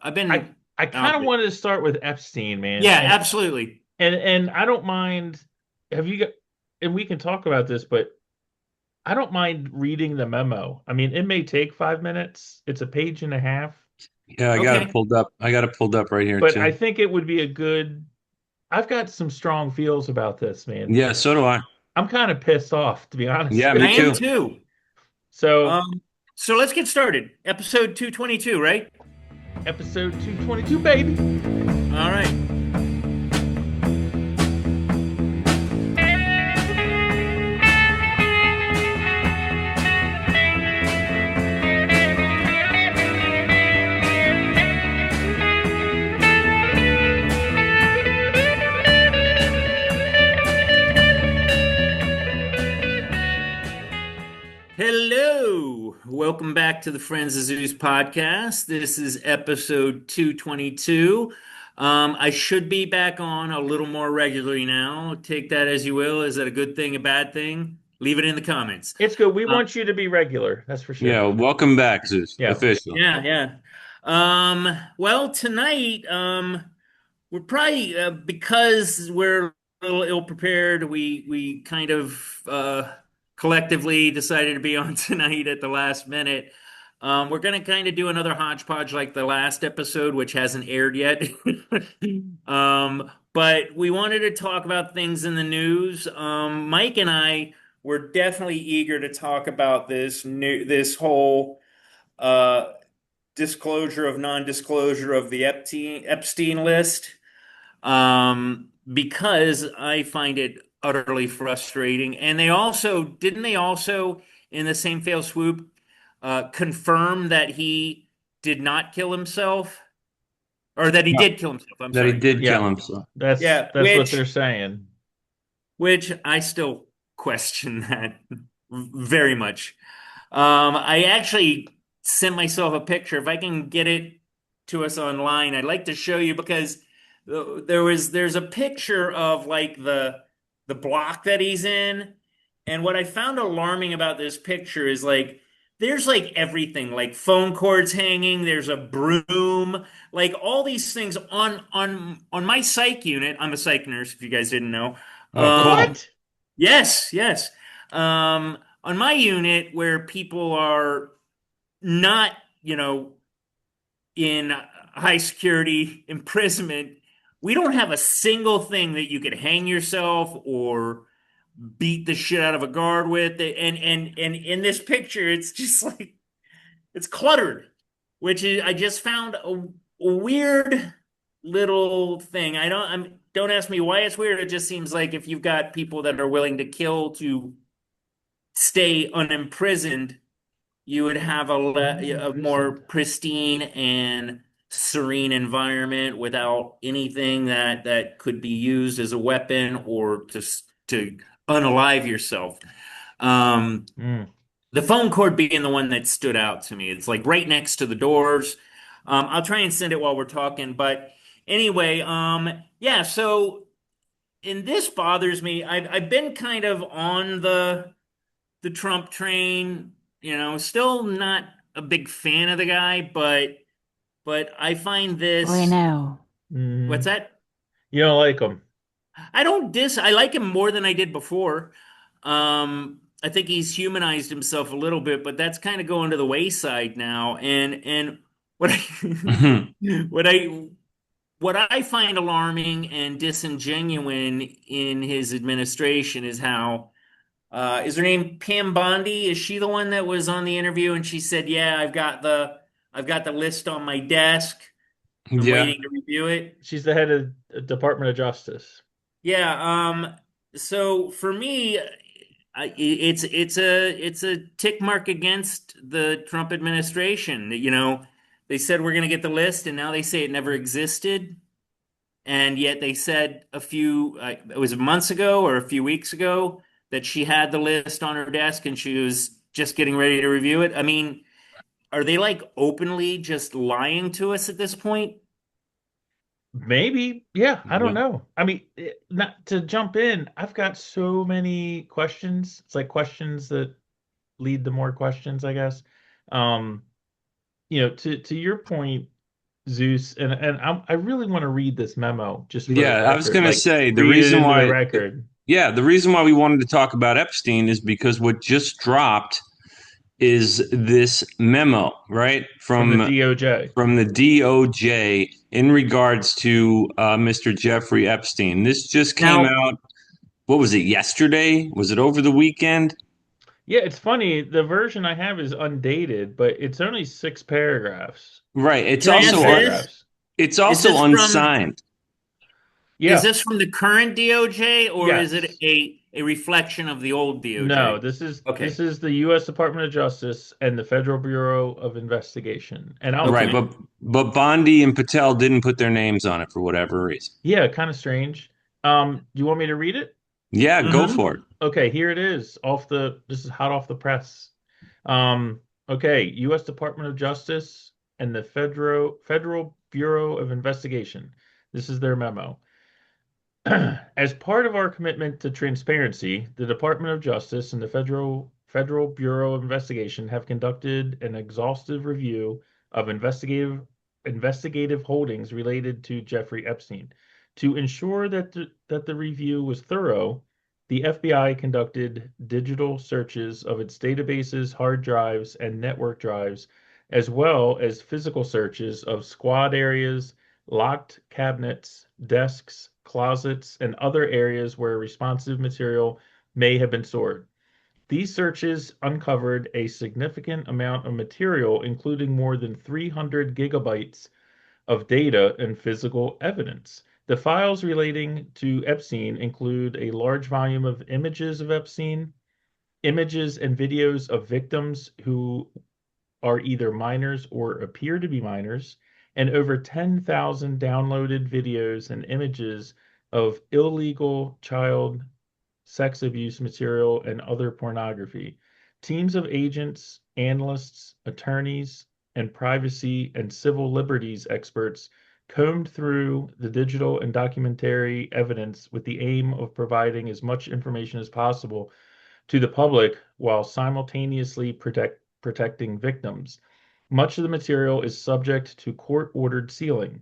I've I been I out kind of of it. wanted to start with Epstein, man, Yeah, absolutely. and I don't mind. Have you got? And we can talk about this, but I don't mind reading the memo. I mean, it may take 5 minutes. It's a page and a half, Yeah, I got it Okay. pulled up. I got it pulled up right here but I too. think it would be a good. I've got some strong feels about this, man. Yeah, so do I. I'm kind of pissed off, to be honest Yeah, with me I am you. too. too. So, Um, so let's get started. Episode 222, right? episode 222, baby. All right. Hello. Welcome back to the Friends of Zeus podcast. This is episode 222. I should be back on a little more regularly now. Take that as you will. Is that a good thing, a bad thing? Leave it in the comments. It's good. We Uh, want you to be regular. That's for Yeah, sure. welcome back, Zeus. Yeah. Official. yeah, yeah. Well, tonight, we're probably because we're a little ill prepared. We kind of collectively decided to be on tonight at the last minute. We're gonna kind of do another hodgepodge like the last episode, which hasn't aired yet. But we wanted to talk about things in the news. Mike and I were definitely eager to talk about this whole uh, disclosure of non-disclosure of the Epstein list, because I find it utterly frustrating. And they also, in the same fail swoop, confirm that he did not kill himself, or that he Yeah, did kill himself. I'm that he sorry. did kill Yeah. himself. That's Yeah, that's what they're saying. which I still question that very much. I actually sent myself a picture. If I can get it to us online, I'd like to show you because there's a picture of like the block that he's in, and what I found alarming about this picture is like there's like everything, like phone cords hanging, there's a broom, like all these things on my psych unit. I'm a psych nurse, if you guys didn't know. Oh, cool. What? Yes, yes. On my unit, where people are not, in high security imprisonment, we don't have a single thing that you could hang yourself or beat the shit out of a guard with. And in this picture, it's just like it's cluttered, which is I just found a weird little thing. Don't ask me why it's weird. It just seems like if you've got people that are willing to kill to stay unimprisoned, you would have a more Imprisoned. pristine and serene environment without anything that could be used as a weapon or to unalive yourself. Um, Mm. the phone cord being the one that stood out to me. It's like right next to the doors. I'll try and send it while we're talking, but anyway, yeah. So, and this bothers me. I've been kind of on the Trump train, still not a big fan of the guy, but I find We this, know. what's Mm. that? You don't like them. I like him more than I did before. I think he's humanized himself a little bit, but that's kind of going to the wayside now. And what I what I what I find alarming and disingenuous in his administration is how is her name Pam Bondi? Is she the one that was on the interview and she said, "Yeah, I've got the list on my desk. I'm Yeah. waiting to review it." She's the head of the Department of Justice. Yeah, so for me, it's a tick mark against the Trump administration. They said we're going to get the list, and now they say it never existed. And yet they said it was months ago or a few weeks ago that she had the list on her desk and she was just getting ready to review it. I mean, are they like openly just lying to us at this point? Maybe. Yeah, I don't Yeah. know. I mean, not to jump in, I've got so many questions. It's like questions that lead to more questions, I guess. Um, to your point, Zeus, and I really want to read this memo just for the Yeah, I was record, going to like say the read it reason into the why, record. yeah, the reason why we wanted to talk about Epstein is because what just dropped is this memo, right, From the from DOJ. the DOJ in regards to Mr. Jeffrey Epstein. This just came Now, out. What was it, yesterday? Was it over the weekend? Yeah, it's funny. The version I have is undated, but it's only 6 paragraphs. Right. can I Two ask this? paragraphs. It's Is also this from unsigned. is Yeah. this from the current DOJ, or is it Yes. a reflection of the old No, DOJ? this Okay. is the U.S. Department of Justice and the Federal Bureau of Investigation. And Right, Okay. but Bondi and Patel didn't put their names on it for whatever reason. yeah, kind of strange. Do you want me to read it? Yeah, go Hmm. for it. Okay, here it is. This is hot off the press. Um, okay, U.S. Department of Justice and the Federal Bureau of Investigation. This is their memo. As part of our commitment to transparency, the Department of Justice and the Federal Bureau of Investigation have conducted an exhaustive review of investigative holdings related to Jeffrey Epstein. To ensure that the review was thorough, the FBI conducted digital searches of its databases, hard drives, and network drives, as well as physical searches of squad areas, locked cabinets, desks, closets, and other areas where responsive material may have been stored. These searches uncovered a significant amount of material, including more than 300 gigabytes of data and physical evidence. The files relating to Epstein include a large volume of images of Epstein, images and videos of victims who are either minors or appear to be minors, and over 10,000 downloaded videos and images of illegal child sex abuse material and other pornography. Teams of agents, analysts, attorneys, and privacy and civil liberties experts combed through the digital and documentary evidence with the aim of providing as much information as possible to the public while simultaneously protecting victims. Much of the material is subject to court-ordered sealing.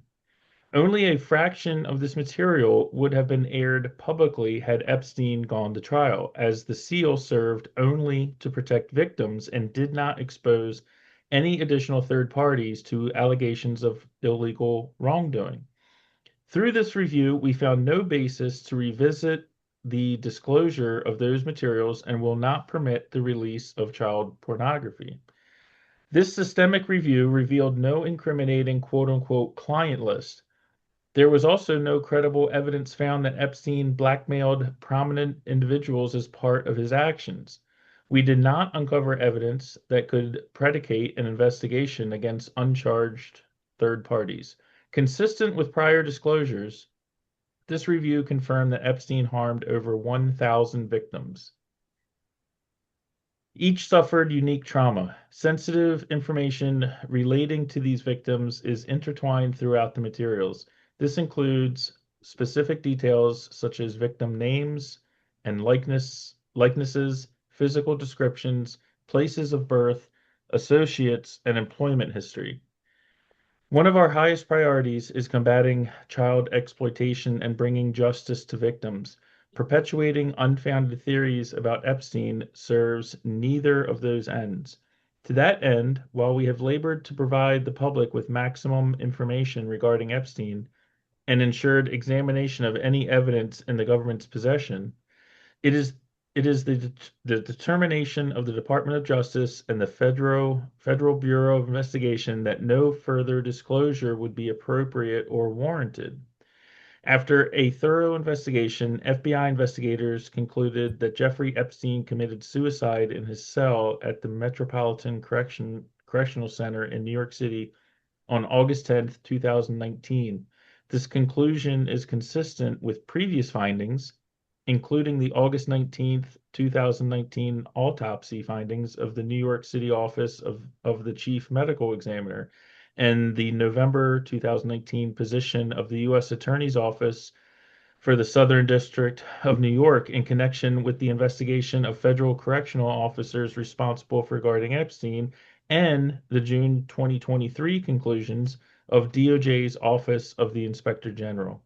Only a fraction of this material would have been aired publicly had Epstein gone to trial, as the seal served only to protect victims and did not expose any additional third parties to allegations of illegal wrongdoing. Through this review, we found no basis to revisit the disclosure of those materials and will not permit the release of child pornography. This systemic review revealed no incriminating quote unquote client list. There was also no credible evidence found that Epstein blackmailed prominent individuals as part of his actions. We did not uncover evidence that could predicate an investigation against uncharged third parties. Consistent with prior disclosures, this review confirmed that Epstein harmed over 1,000 victims. Each suffered unique trauma. Sensitive information relating to these victims is intertwined throughout the materials. This includes specific details such as victim names and likenesses, physical descriptions, places of birth, associates, and employment history. One of our highest priorities is combating child exploitation and bringing justice to victims. Perpetuating unfounded theories about Epstein serves neither of those ends. To that end, while we have labored to provide the public with maximum information regarding Epstein and ensured examination of any evidence in the government's possession, it is the determination of the Department of Justice and the Federal Bureau of Investigation that no further disclosure would be appropriate or warranted. After a thorough investigation, FBI investigators concluded that Jeffrey Epstein committed suicide in his cell at the Metropolitan Correctional Center in New York City on August 10th, 2019. This conclusion is consistent with previous findings, including the August 19th, 2019 autopsy findings of the New York City office of the chief medical examiner and the November 2019 position of the U.S. Attorney's Office for the Southern District of New York in connection with the investigation of federal correctional officers responsible for guarding Epstein, and the June 2023 conclusions of DOJ's Office of the Inspector General.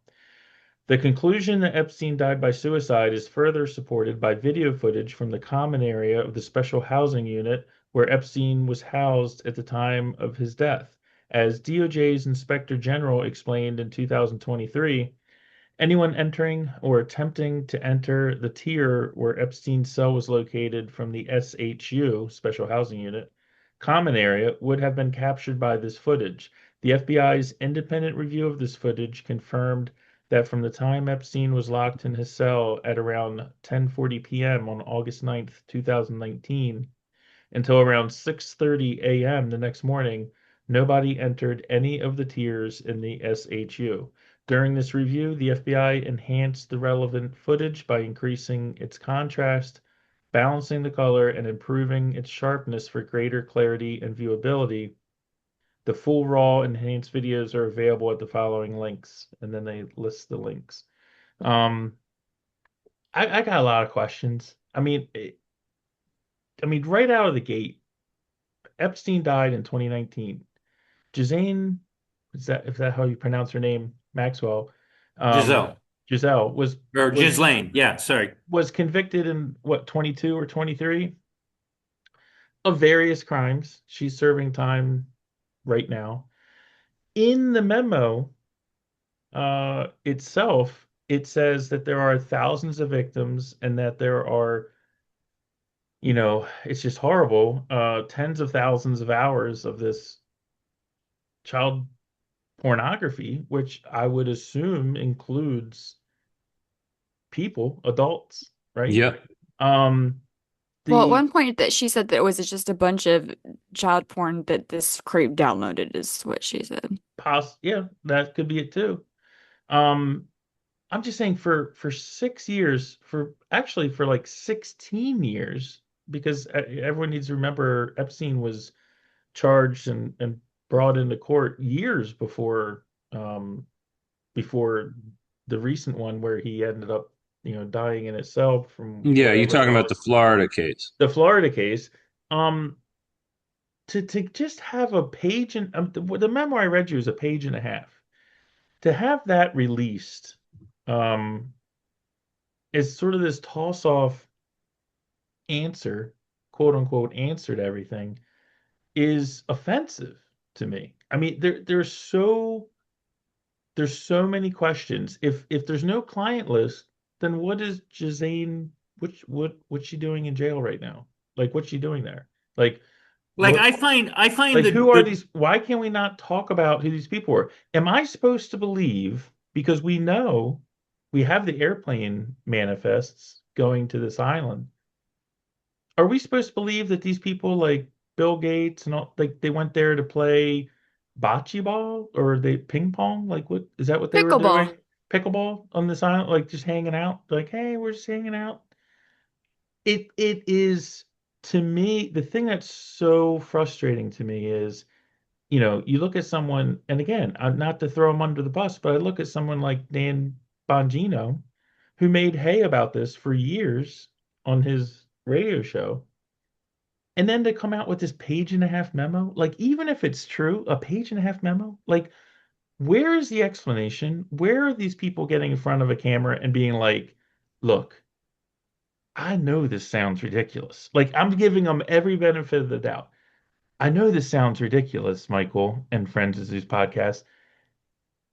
The conclusion that Epstein died by suicide is further supported by video footage from the common area of the special housing unit where Epstein was housed at the time of his death. As DOJ's Inspector General explained in 2023, anyone entering or attempting to enter the tier where Epstein's cell was located from the SHU, Special Housing Unit, common area would have been captured by this footage. The FBI's independent review of this footage confirmed that from the time Epstein was locked in his cell at around 10:40 p.m. on August 9th, 2019, until around 6:30 a.m. the next morning, nobody entered any of the tiers in the SHU. During this review, the FBI enhanced the relevant footage by increasing its contrast, balancing the color, and improving its sharpness for greater clarity and viewability. The full raw enhanced videos are available at the following links, and then they list the links. Um, I got a lot of questions. Right out of the gate, Epstein died in 2019. Ghislaine, is that how you pronounce her name? Maxwell. Um, Giselle Giselle or was Ghislaine. Yeah, sorry. was convicted in what, 22 or 23 of various crimes. She's serving time right now. In the memo itself, it says that there are thousands of victims and that there are, it's just horrible, tens of thousands of hours of this child pornography, which I would assume includes people, adults, right? Yep. Um, Well, at the one point that she said that it was just a bunch of child porn that this creep downloaded, is what she said. yeah, that could be it too. Um, I'm just saying for 6 years, for like 16 years, because everyone needs to remember Epstein was charged and brought into court years before the recent one where he ended up, dying in itself from Yeah, you're whatever it talking about was. the Florida case. The Florida case. Um, to just have a page and the memo I read you is a page and a half. To have that released, um, is sort of this toss off answer, quote unquote, answer to everything, is offensive to me. I mean, there's so many questions. If there's no client list, then what is Jazane? What's she doing in jail right now? Like, what's she doing there? Like, Like what? I find Like, the who are the these? Why can we not talk about who these people are? Am I supposed to believe, because we know we have the airplane manifests going to this island? Are we supposed to believe that these people like Bill Gates and all, like, they went there to play bocce ball or they ping pong? Like, what is that what they were Pickleball. doing? Pickleball on this island, like just hanging out? Like, hey, we're just hanging out. It is, to me, the thing that's so frustrating to me is, you look at someone, and again, not to throw him under the bus, but I look at someone like Dan Bongino, who made hay about this for years on his radio show. And then to come out with this page and a half memo, like, even if it's true, a page and a half memo, like, where is the explanation? Where are these people getting in front of a camera and being like, look, I know this sounds ridiculous. Like, I'm giving them every benefit of the doubt. I know this sounds ridiculous, Michael and friends of this podcast.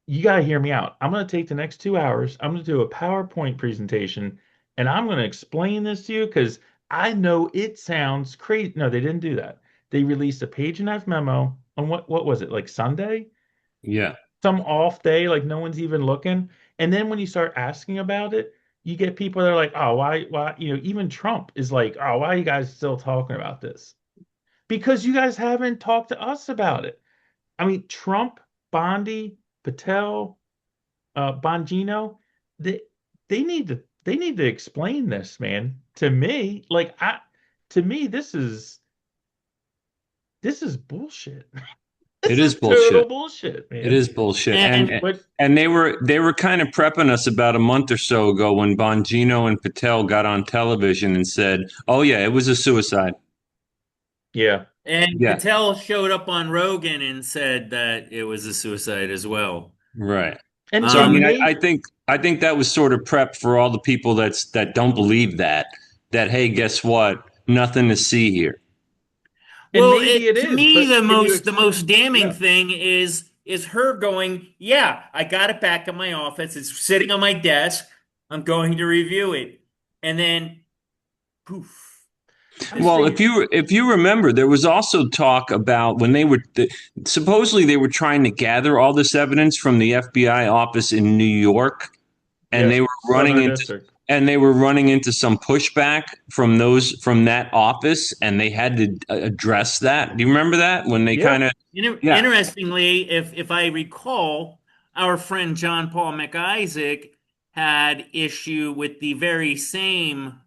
You got to hear me out. I'm going to take the next 2 hours. I'm going to do a PowerPoint presentation and I'm going to explain this to you because I know it sounds crazy. No, they didn't do that. They released a page and a half memo on what was it, like Sunday? Yeah. Some off day, like no one's even looking. And then when you start asking about it, you get people that are like, oh, why, even Trump is like, oh, why are you guys still talking about this? Because you guys haven't talked to us about it. I mean, Trump, Bondi, Patel, Bongino, they they need to explain this, man. To me, to me, this is bullshit. It This is is total bullshit. bullshit, It man. is bullshit. and And they were kind of prepping us about a month or so ago when Bongino and Patel got on television and said, "Oh yeah, it was a suicide." Yeah, And Yeah, Patel showed up on Rogan and said that it was a suicide as well. right. And So I and mean, Um, maybe I think that was sort of prep for all the people that don't believe that hey, guess what? Nothing to see here. and well, maybe it to is, me, but can you the most damning yeah. thing is her going, yeah, I got it back in my office. It's sitting on my desk. I'm going to review it. And then poof. I'm Just Well, saying, if you remember, there was also talk about when supposedly they were trying to gather all this evidence from the FBI office in New York, and yeah, they were running Southern into District. some pushback from those from that office, and they had to address that. Do you remember that when they Yeah. kind of yeah Interestingly, if I recall, our friend John Paul McIsaac had issue with the very same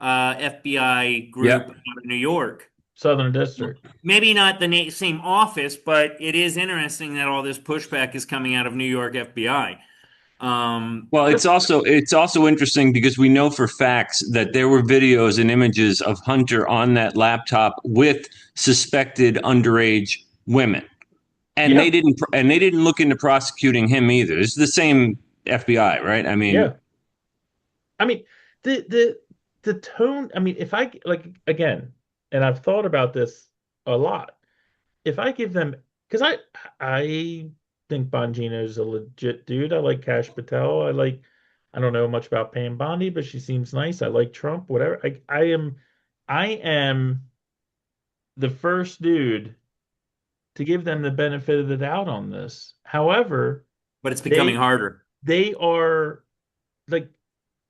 FBI group yep out of New York. Southern District. Maybe not the same office, but it is interesting that all this pushback is coming out of New York FBI. Well, But it's also interesting because we know for facts that there were videos and images of Hunter on that laptop with suspected underage women, and yeah, they didn't look into prosecuting him either. It's the same FBI, right? I mean, yeah. I mean, the tone, I mean, if I like again, and I've thought about this a lot. If I give them, because I think Bongino's a legit dude. I like Cash Patel. I don't know much about Pam Bondi, but she seems nice. I like Trump, whatever. I am the first dude to give them the benefit of the doubt on this. However, but it's becoming they harder. they are like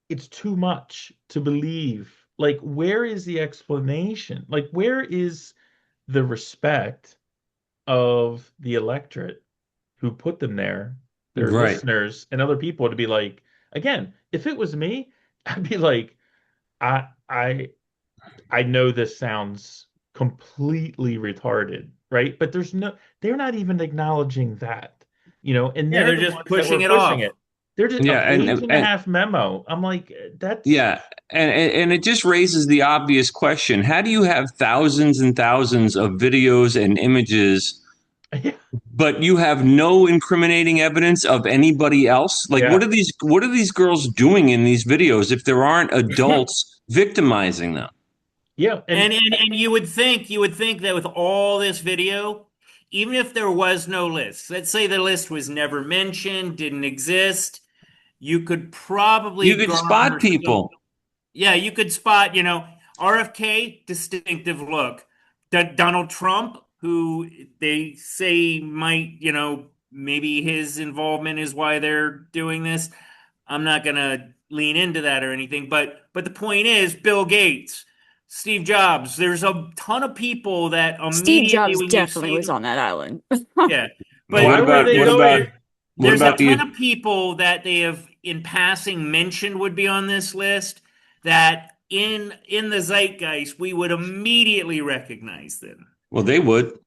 it's too much to believe. Like, where is the explanation? Like, where is the respect of the electorate who put them there, their right. listeners and other people to be like, again, if it was me, I'd be like, I I I know this sounds completely retarded, right? But they're not even acknowledging that, and Yeah, they're they're the just ones that were pushing it pushing off. it. They're just a Yeah, page and a half memo. I'm like, that's yeah, and it just raises the obvious question: how do you have thousands and thousands of videos and images, yeah, but you have no incriminating evidence of anybody else? Like, yeah, what are these girls doing in these videos if there aren't adults victimizing them? yeah, And you would think that with all this video, even if there was no list, let's say the list was never mentioned, didn't exist, you could You probably could garner spot some. people. Yeah, you could spot, RFK, distinctive look. Donald Trump, who they say might, maybe his involvement is why they're doing this. I'm not gonna lean into that or anything, but the point is, Bill Gates, Steve Jobs. There's a ton of people that Steve immediately Jobs when you definitely see was them, on that island. yeah. why But were they going? What there's a about ton the of people that they have in passing mentioned would be on this list that in the zeitgeist we would immediately recognize them. well, they would.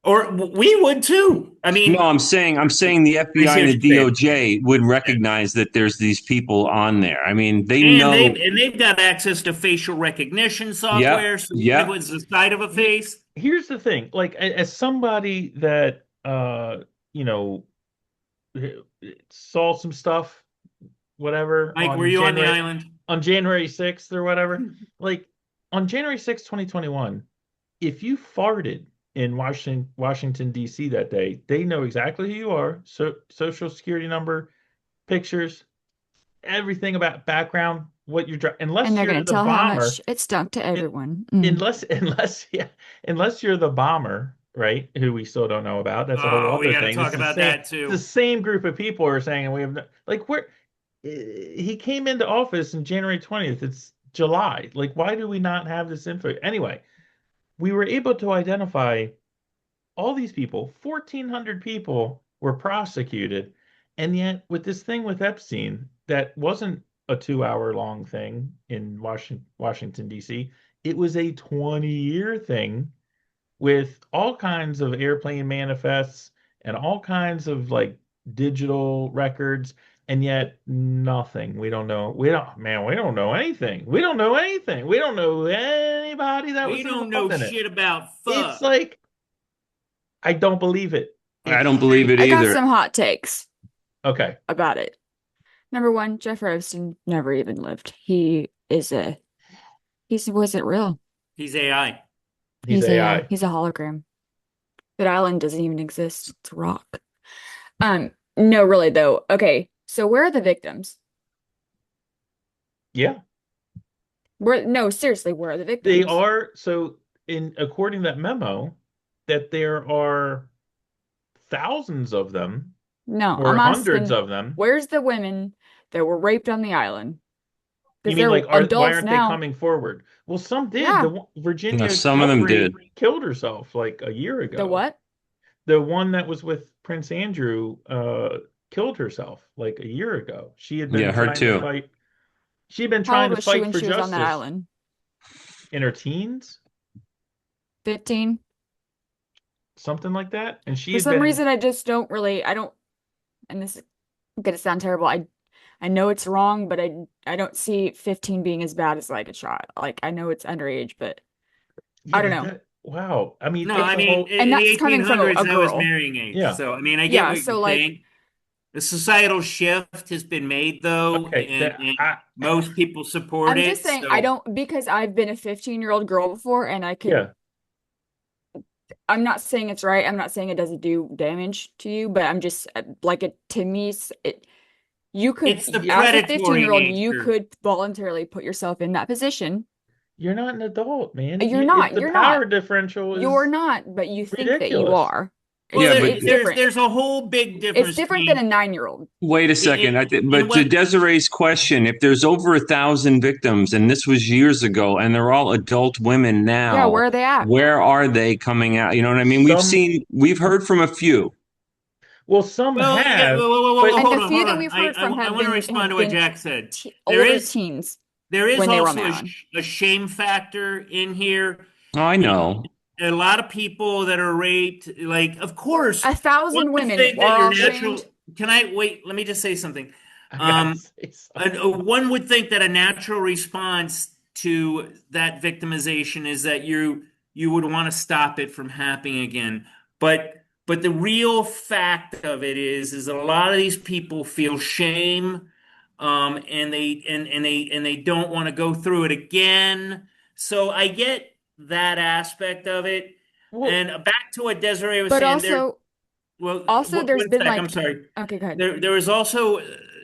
Or we would too. I No, mean, I'm saying the I FBI see and what the you're saying. DOJ would Yeah. recognize that there's these people on there. I mean, they And know. they've got access to facial recognition Yep, software, so even if yep. it's the side of a face, Here's the thing, like as somebody that you know saw some stuff, whatever, Mike, were you on the island? on January 6th or whatever, like on January 6th, 2021, if you farted in Washington D.C. that day, they know exactly who you are, so social security number, pictures, everything about background, what you're And unless they're you're going to the tell how bomber. much it stunk to it, everyone. Mm. yeah, unless you're the bomber, right? Who we still don't know about. That's a whole Oh, we other got to thing. This talk is the about same. that The too. same group of people are saying we have no, like where he came into office in January 20th. It's July. Like, why do we not have this info? Anyway, we were able to identify all these people. 1,400 people were prosecuted, and yet with this thing with Epstein, that wasn't a 2 hour long thing in Washington D.C. It was a 20-year thing with all kinds of airplane manifests and all kinds of like digital records. and yet nothing. We don't know. We don't know anything. We don't know anything. We don't know anybody that We was don't know involved in it. shit about It's fuck. like, I don't believe it. I It's don't believe it I got either. some hot takes okay. about it. Number one, Jeffrey Epstein never even lived. He wasn't real. He's AI. He's He's AI. AI. He's a hologram. That island doesn't even exist. It's a rock. No, really though. Okay, so where are the victims? Yeah. No, seriously, where are the They victims? are so in according to that memo that there are thousands of them No, or I'm hundreds asking, of them. where's the women that were raped on the island? You Because mean they're like why adults aren't they now. coming forward? Well, some did. Yeah. No, Virginia some of them Giuffre did. killed herself like a year The ago. what? The one that was with Prince Andrew killed herself like a year ago. She had been Yeah, her trying to too. fight. She had been How trying old to was she fight when for she was on that justice island? in her teens, 15? something like that. And she For had some been, reason, I don't, and this is gonna sound terrible. I know it's wrong, but I don't see 15 being as bad as like a child. Like I know it's underage, but yeah, I don't but know. that, wow. I mean, No, that's I the mean, whole, in And the that's coming from a 1800s, that was girl. marrying age. yeah. So, I mean, I get Yeah, what so you're like saying. The societal shift has been made, though, Okay, and most people support I'm just it. saying I So, don't because I've been a 15-year-old girl before and yeah, I'm not saying it's right. I'm not saying it doesn't do damage to you, but I'm just like it to me you could it's the as a predatory 15-year-old you nature. could voluntarily put yourself in that position. you're not an adult, man. You're The not. power differential You're is not, but you think that you ridiculous. are. Well, Yeah, but It's different. there's a whole big It's difference different than a between 9-year-old. wait a it, second. and But to what. Desiree's question, if there's over 1,000 victims, and this was years ago, and they're all adult women Yeah, now, where are they at? where are they coming out? You know what I mean? Some, We've heard from a few. well, some Well, yeah, have, whoa, but And the hold on, few hold that on. we've heard from I want to respond to have what been Jack said. t There older is teens there is when they were on the also island. a shame factor in here. Oh, I It, know. a lot of people that are raped, like, of course, A one thousand would women think that are your all shamed. natural. Can I wait? Let me just say something. I gotta Um, say something. one would think that a natural response to that victimization is that you would want to stop it from happening again. But the real fact of it is that a lot of these people feel shame, and they don't want to go through it again. So I get that aspect of it. Well, And back to what Desiree was But saying, there. also, Well, there's one been sec. I'm like, sorry. okay, go ahead. There was also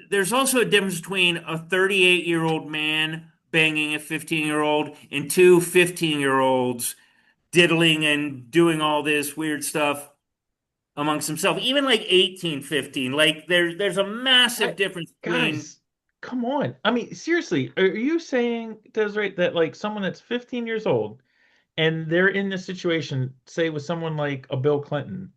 there's also a difference between a 38-year-old man banging a 15-year-old and two 15-year-olds diddling and doing all this weird stuff amongst themselves. Even like 18, 15. Like there's a massive I, difference between. guys, come on. I mean, seriously, are you saying, Desiree, that like someone that's 15 years old and they're in this situation, say with someone like a Bill Clinton,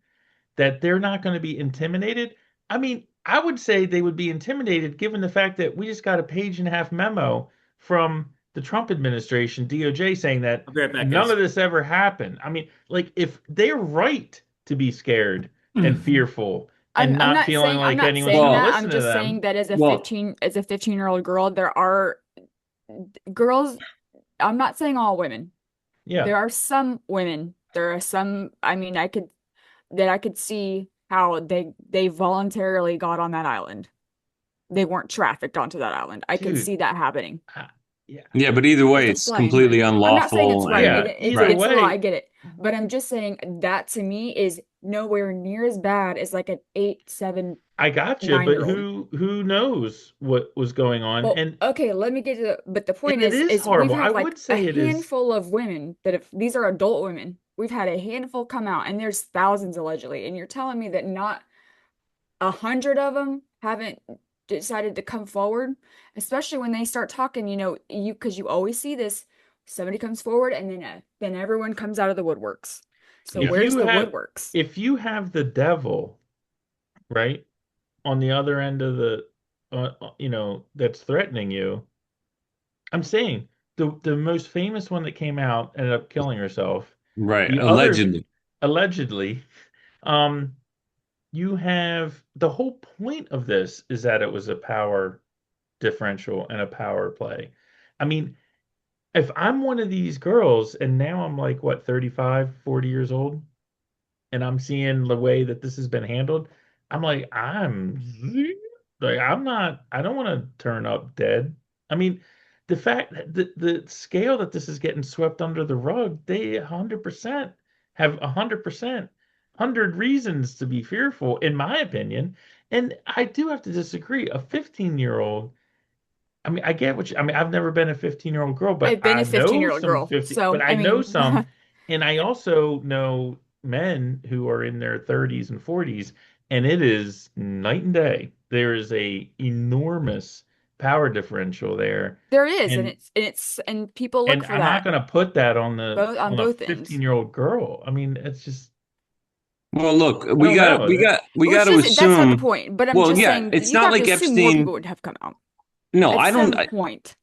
that they're not going to be intimidated? I mean, I would say they would be intimidated given the fact that we just got a page and a half memo from the Trump administration, DOJ, saying that I'll be right back, none guys. of this ever happened. I mean, like, if they're right to be scared and fearful and not feeling I'm like not anyone's saying going to Well, that. I'm listen to just them, saying that well, as a 15-year-old girl, there are girls, I'm not saying all women. yeah, There are some women. There are some, I mean, I could see how they voluntarily got on that island. They weren't trafficked onto that island. I could dude, see that happening. I- yeah, yeah, but either Just way, it's explain. completely I'm not saying it's unlawful right. and yeah, It's either right. the law. I way, get it. But I'm just saying that to me is nowhere near as bad as like an 8, 7, I got you, but 9-year-old. who knows what was going on? Well, okay, let me get to but the point It is is we've horrible. I had would like a say it is. handful of women that if these are adult women, we've had a handful come out and there's thousands allegedly. And you're telling me that not 100 of them haven't decided to come forward, especially when they start talking, because you always see this, somebody comes forward and then everyone comes out of the woodworks. So Yeah. If where's you the have woodworks? if you have the devil, right, on the other end of the that's threatening you. I'm saying the most famous one that came out ended up killing herself. Right. The others Allegedly. allegedly, um, you have the whole point of this is that it was a power differential and a power play. I mean, if I'm one of these girls and now I'm like, what, 35, 40 years old, and I'm seeing the way that this has been handled, I'm like, I'm not, I don't want to turn up dead. I mean, the fact that the scale that this is getting swept under the rug, they 100% have 100 reasons to be fearful, in my opinion. And I do have to disagree. A 15-year-old, I mean, I get what you, I mean, I've never been a 15-year-old girl, but I've been I a know 15-year-old some girl, 50, but so I I know mean, some, and I also know men who are in their 30s and 40s, and it is night and day. There is a enormous power differential there. there is, and And it's people look and for I'm not that going to put that on the both on on a both ends. 15-year-old girl. I mean, it's just, Well, look, I don't know. we got Which to is that's not the assume. point, but I'm Well, just yeah, saying it's you not have to like assume more Epstein. people would have come out No, at I don't. some point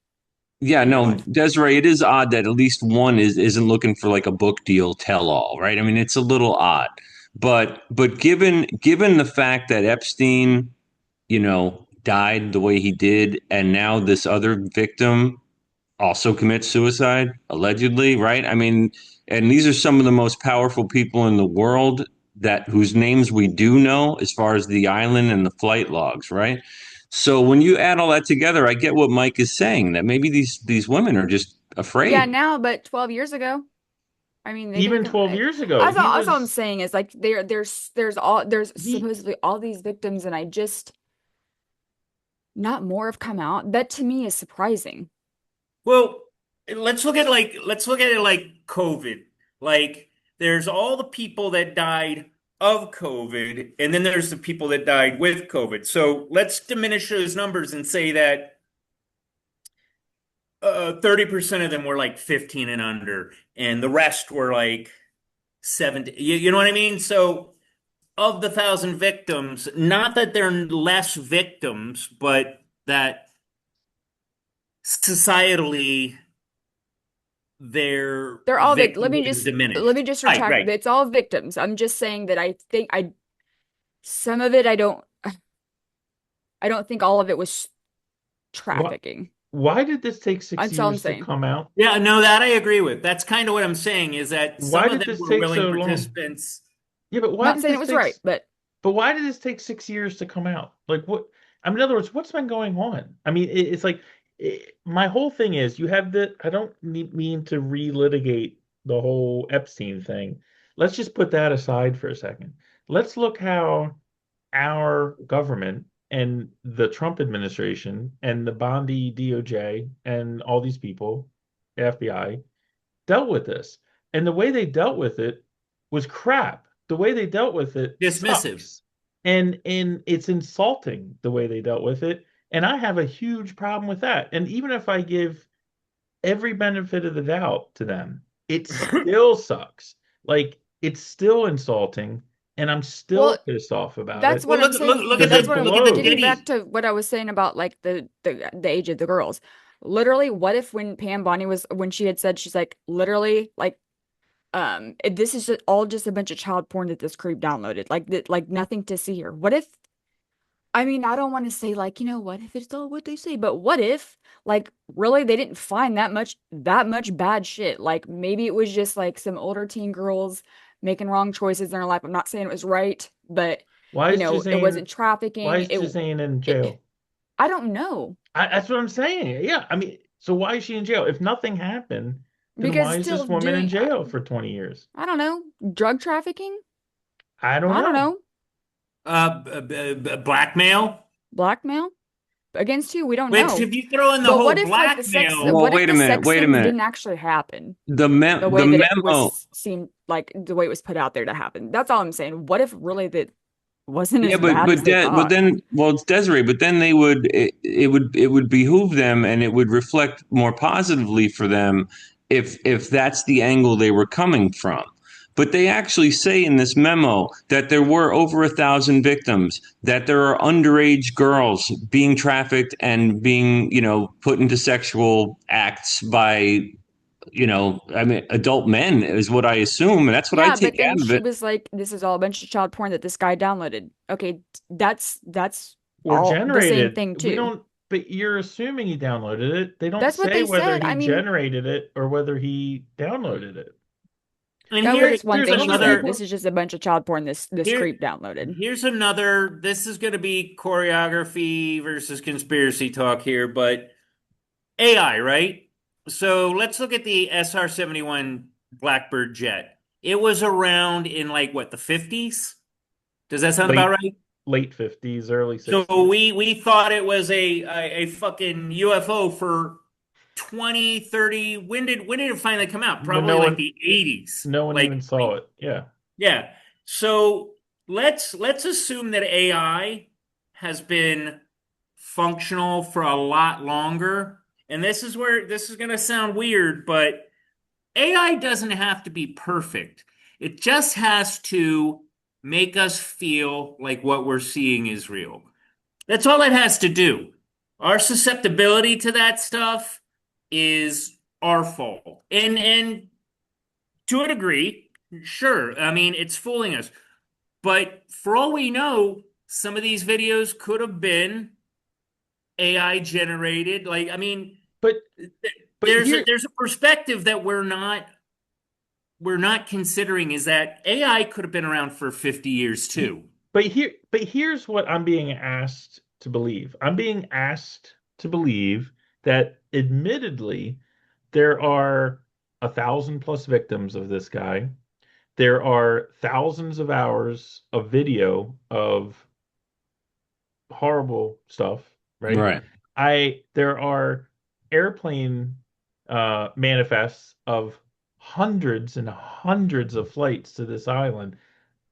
Yeah, in your no, life. Desiree, it is odd that at least one isn't looking for like a book deal tell all, right? I mean, it's a little odd. But given the fact that Epstein, died the way he did, and now this other victim also commits suicide, allegedly, right? I mean, and these are some of the most powerful people in the world that whose names we do know as far as the island and the flight logs, right? So when you add all that together, I get what Mike is saying, that maybe these women are just Yeah, afraid. now, but 12 years ago, I mean, they didn't Even come. 12 years ago, That's all I'm saying is like there's he supposedly all these victims, and I just not more have come out. That to me is surprising. Well, let's look at it like COVID. Like there's all the people that died of COVID, and then there's the people that died with COVID. So let's diminish those numbers and say that 30% of them were like 15 and under, and the rest were like 70. You know what I mean? So of the 1,000 victims, not that they're less victims, but that societally their They're all victimhood is let diminished. me just Right, retract. right. It's all victims. I'm just saying that I think I some of it I don't think all of it was why, trafficking. why did this take six That's all I'm years to saying. come out? Yeah, no, that I agree with. That's kind of what I'm saying is that Why some of did them this were take willing so long? participants. Yeah, but why Not did saying it this was take right, but but why did this take 6 years to come out? Like what? I mean, in other words, what's been going on? I mean, it's like my whole thing is you have the. I don't mean to relitigate the whole Epstein thing. Let's just put that aside for a second. Let's look how our government and the Trump administration and the Bondi DOJ and all these people, FBI, dealt with this. And the way they dealt with it was crap. The way they dealt with it Dismissive. sucks. And it's insulting the way they dealt with it. And I have a huge problem with that. And even if I give every benefit of the doubt to them, it still sucks. Like it's still insulting, and I'm still well, pissed off about that's it Well, what I'm look saying. at because That's it what I'm look at the blows. getting back Diddy. to what I was saying about like the age of the girls. Literally, what if when Pam Bonnie was when she had said she's like literally like this is all just a bunch of child porn that this creep downloaded. Like that like nothing to see here. What if I mean, I don't want to say like, what if it's all what they say, but what if like really they didn't find that much bad shit? Like maybe it was just like some older teen girls making wrong choices in their life. I'm not saying it was right, but Why is it wasn't why trafficking. is Gisane in It jail? I don't know That's what I'm saying. Yeah, I mean, so why is she in jail? If nothing happened, then because why is still this woman in doing jail for 20 years? I don't know, drug trafficking? I don't I don't know. know, Blackmail. blackmail against who? We don't Which, know. if you throw in the But what whole if like the sex blackmail, Well, what if wait a the minute, sex wait a things minute. didn't actually happen? The The way that it memo. was seemed like the way it was put out there to happen. That's all I'm saying. What if really that wasn't Yeah, as bad as they but thought? then, well, it's Desiree. But then it would behoove them, and it would reflect more positively for them if that's the angle they were coming from. But they actually say in this memo that there were over 1,000 victims, that there are underage girls being trafficked and being, put into sexual acts by I mean, adult men is what I assume, and that's what I Yeah, take but then out of she it. was like, "This is all a bunch of child porn that this guy downloaded." Okay, that's Or all the same generated. thing We too. don't, but you're assuming he downloaded it. They don't That's what say they whether said. he I mean, generated it or whether he downloaded it. And that here was one here's thing she Those are said. another This people. is just a bunch of child porn this here creep downloaded. here's another this is going to be choreography versus conspiracy talk here, but AI, right? So let's look at the SR-71 Blackbird jet. It was around in like what, the 50s? Does that sound about late right? late 50s, early So 60s. we thought it was a fucking UFO for 20, 30. When did it finally come out? When Probably no like one the 80s. no one even Like saw it. Yeah. yeah. So let's assume that AI has been functional for a lot longer. And this is where this is going to sound weird, but AI doesn't have to be perfect. It just has to make us feel like what we're seeing is real. That's all it has to do. Our susceptibility to that stuff is our fault. And to a degree, sure. I mean, it's fooling us. But for all we know, some of these videos could have been AI generated. Like, I mean, But but there's a here there's a perspective that we're not considering is that AI could have been around for 50 years too. but here's what I'm being asked to believe. I'm being asked to believe that admittedly there are 1,000 plus victims of this guy. There are thousands of hours of video of horrible stuff, right? Right. There are airplane manifests of hundreds and hundreds of flights to this island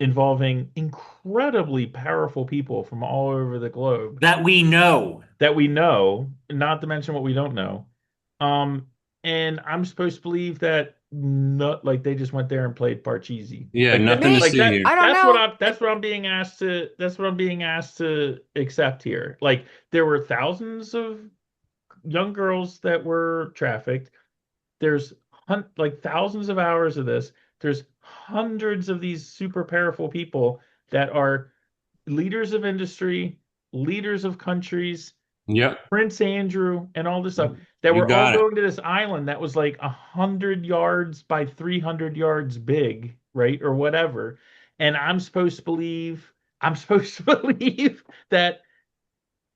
involving incredibly powerful people from all over the globe That we know. that we know, not to mention what we don't know. Um, and I'm supposed to believe that not like they just went there and played Parcheesi. Yeah, Like that, nothing to Me, like see that. here. I don't know. That's what I'm being asked to. That's what I'm being asked to accept here. Like there were thousands of young girls that were trafficked. There's like thousands of hours of this. There's hundreds of these super powerful people that are leaders of industry, leaders of countries, Yep, Prince Andrew, and all this stuff that you were all got it. going to this island that was like 100 yards by 300 yards big, right, or whatever. And I'm supposed to believe that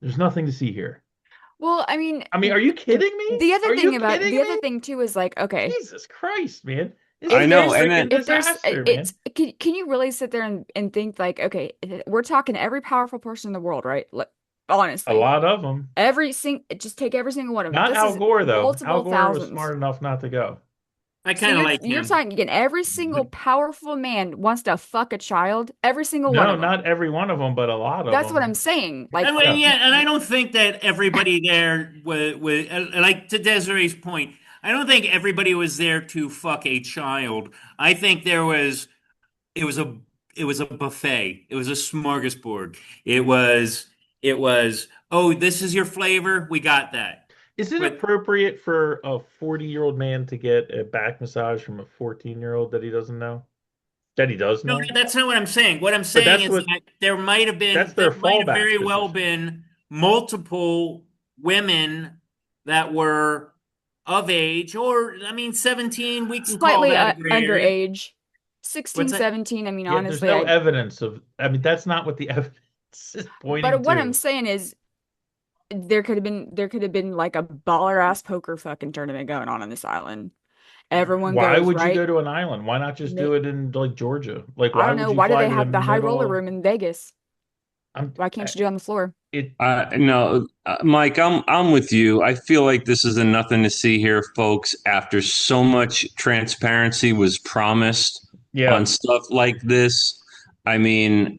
there's nothing to see here. Well, I mean, I mean, are you kidding me? the other Are thing you about kidding the other me? thing too is like, okay, Jesus Christ, man. This I if is a know. there's And freaking then, if there's disaster, man. it's can you really sit there and think like, okay, we're talking every powerful person in the world, right? Like, A honestly, lot of them. just take every single one of them. Not This Al is Gore, though. Al multiple Gore was thousands. smart enough not to go. I So kind of like you're him. talking again, every single powerful man wants to fuck a child, every single one No, of them. not every one of them, but a lot of That's what them. I'm saying. Like, And, Yeah. yeah, and I don't think that everybody there was like to Desiree's point. I don't think everybody was there to fuck a child. I think it was a it was a buffet. It was a smorgasbord. It was, oh, this is your flavor. We got that. Is it But appropriate for a 40-year-old man to get a back massage from a 14-year-old that he doesn't know? That he does no, know? that's not what I'm saying. What I'm But saying is that that's there their might have fallback very well position. been multiple women that were of age, or I mean, 17, we can call slightly that a gray area. underage, 16, What's that? 17. I mean, Yeah, there's honestly, no evidence of, I mean, that's not what the evidence is pointing but what I'm to. saying is there could have been like a baller ass poker fucking tournament going on this island. Everyone Why goes, would you right? go to an island? Why not just Ma- do it in like Georgia? Like, I why don't would know. you Why do fly they to the have the high roller middle? room in Vegas? I'm, Why can't you do it on the floor? it, no, Mike, I'm with you. I feel like this is a nothing to see here, folks. After so much transparency was promised yeah. on stuff like this, I mean,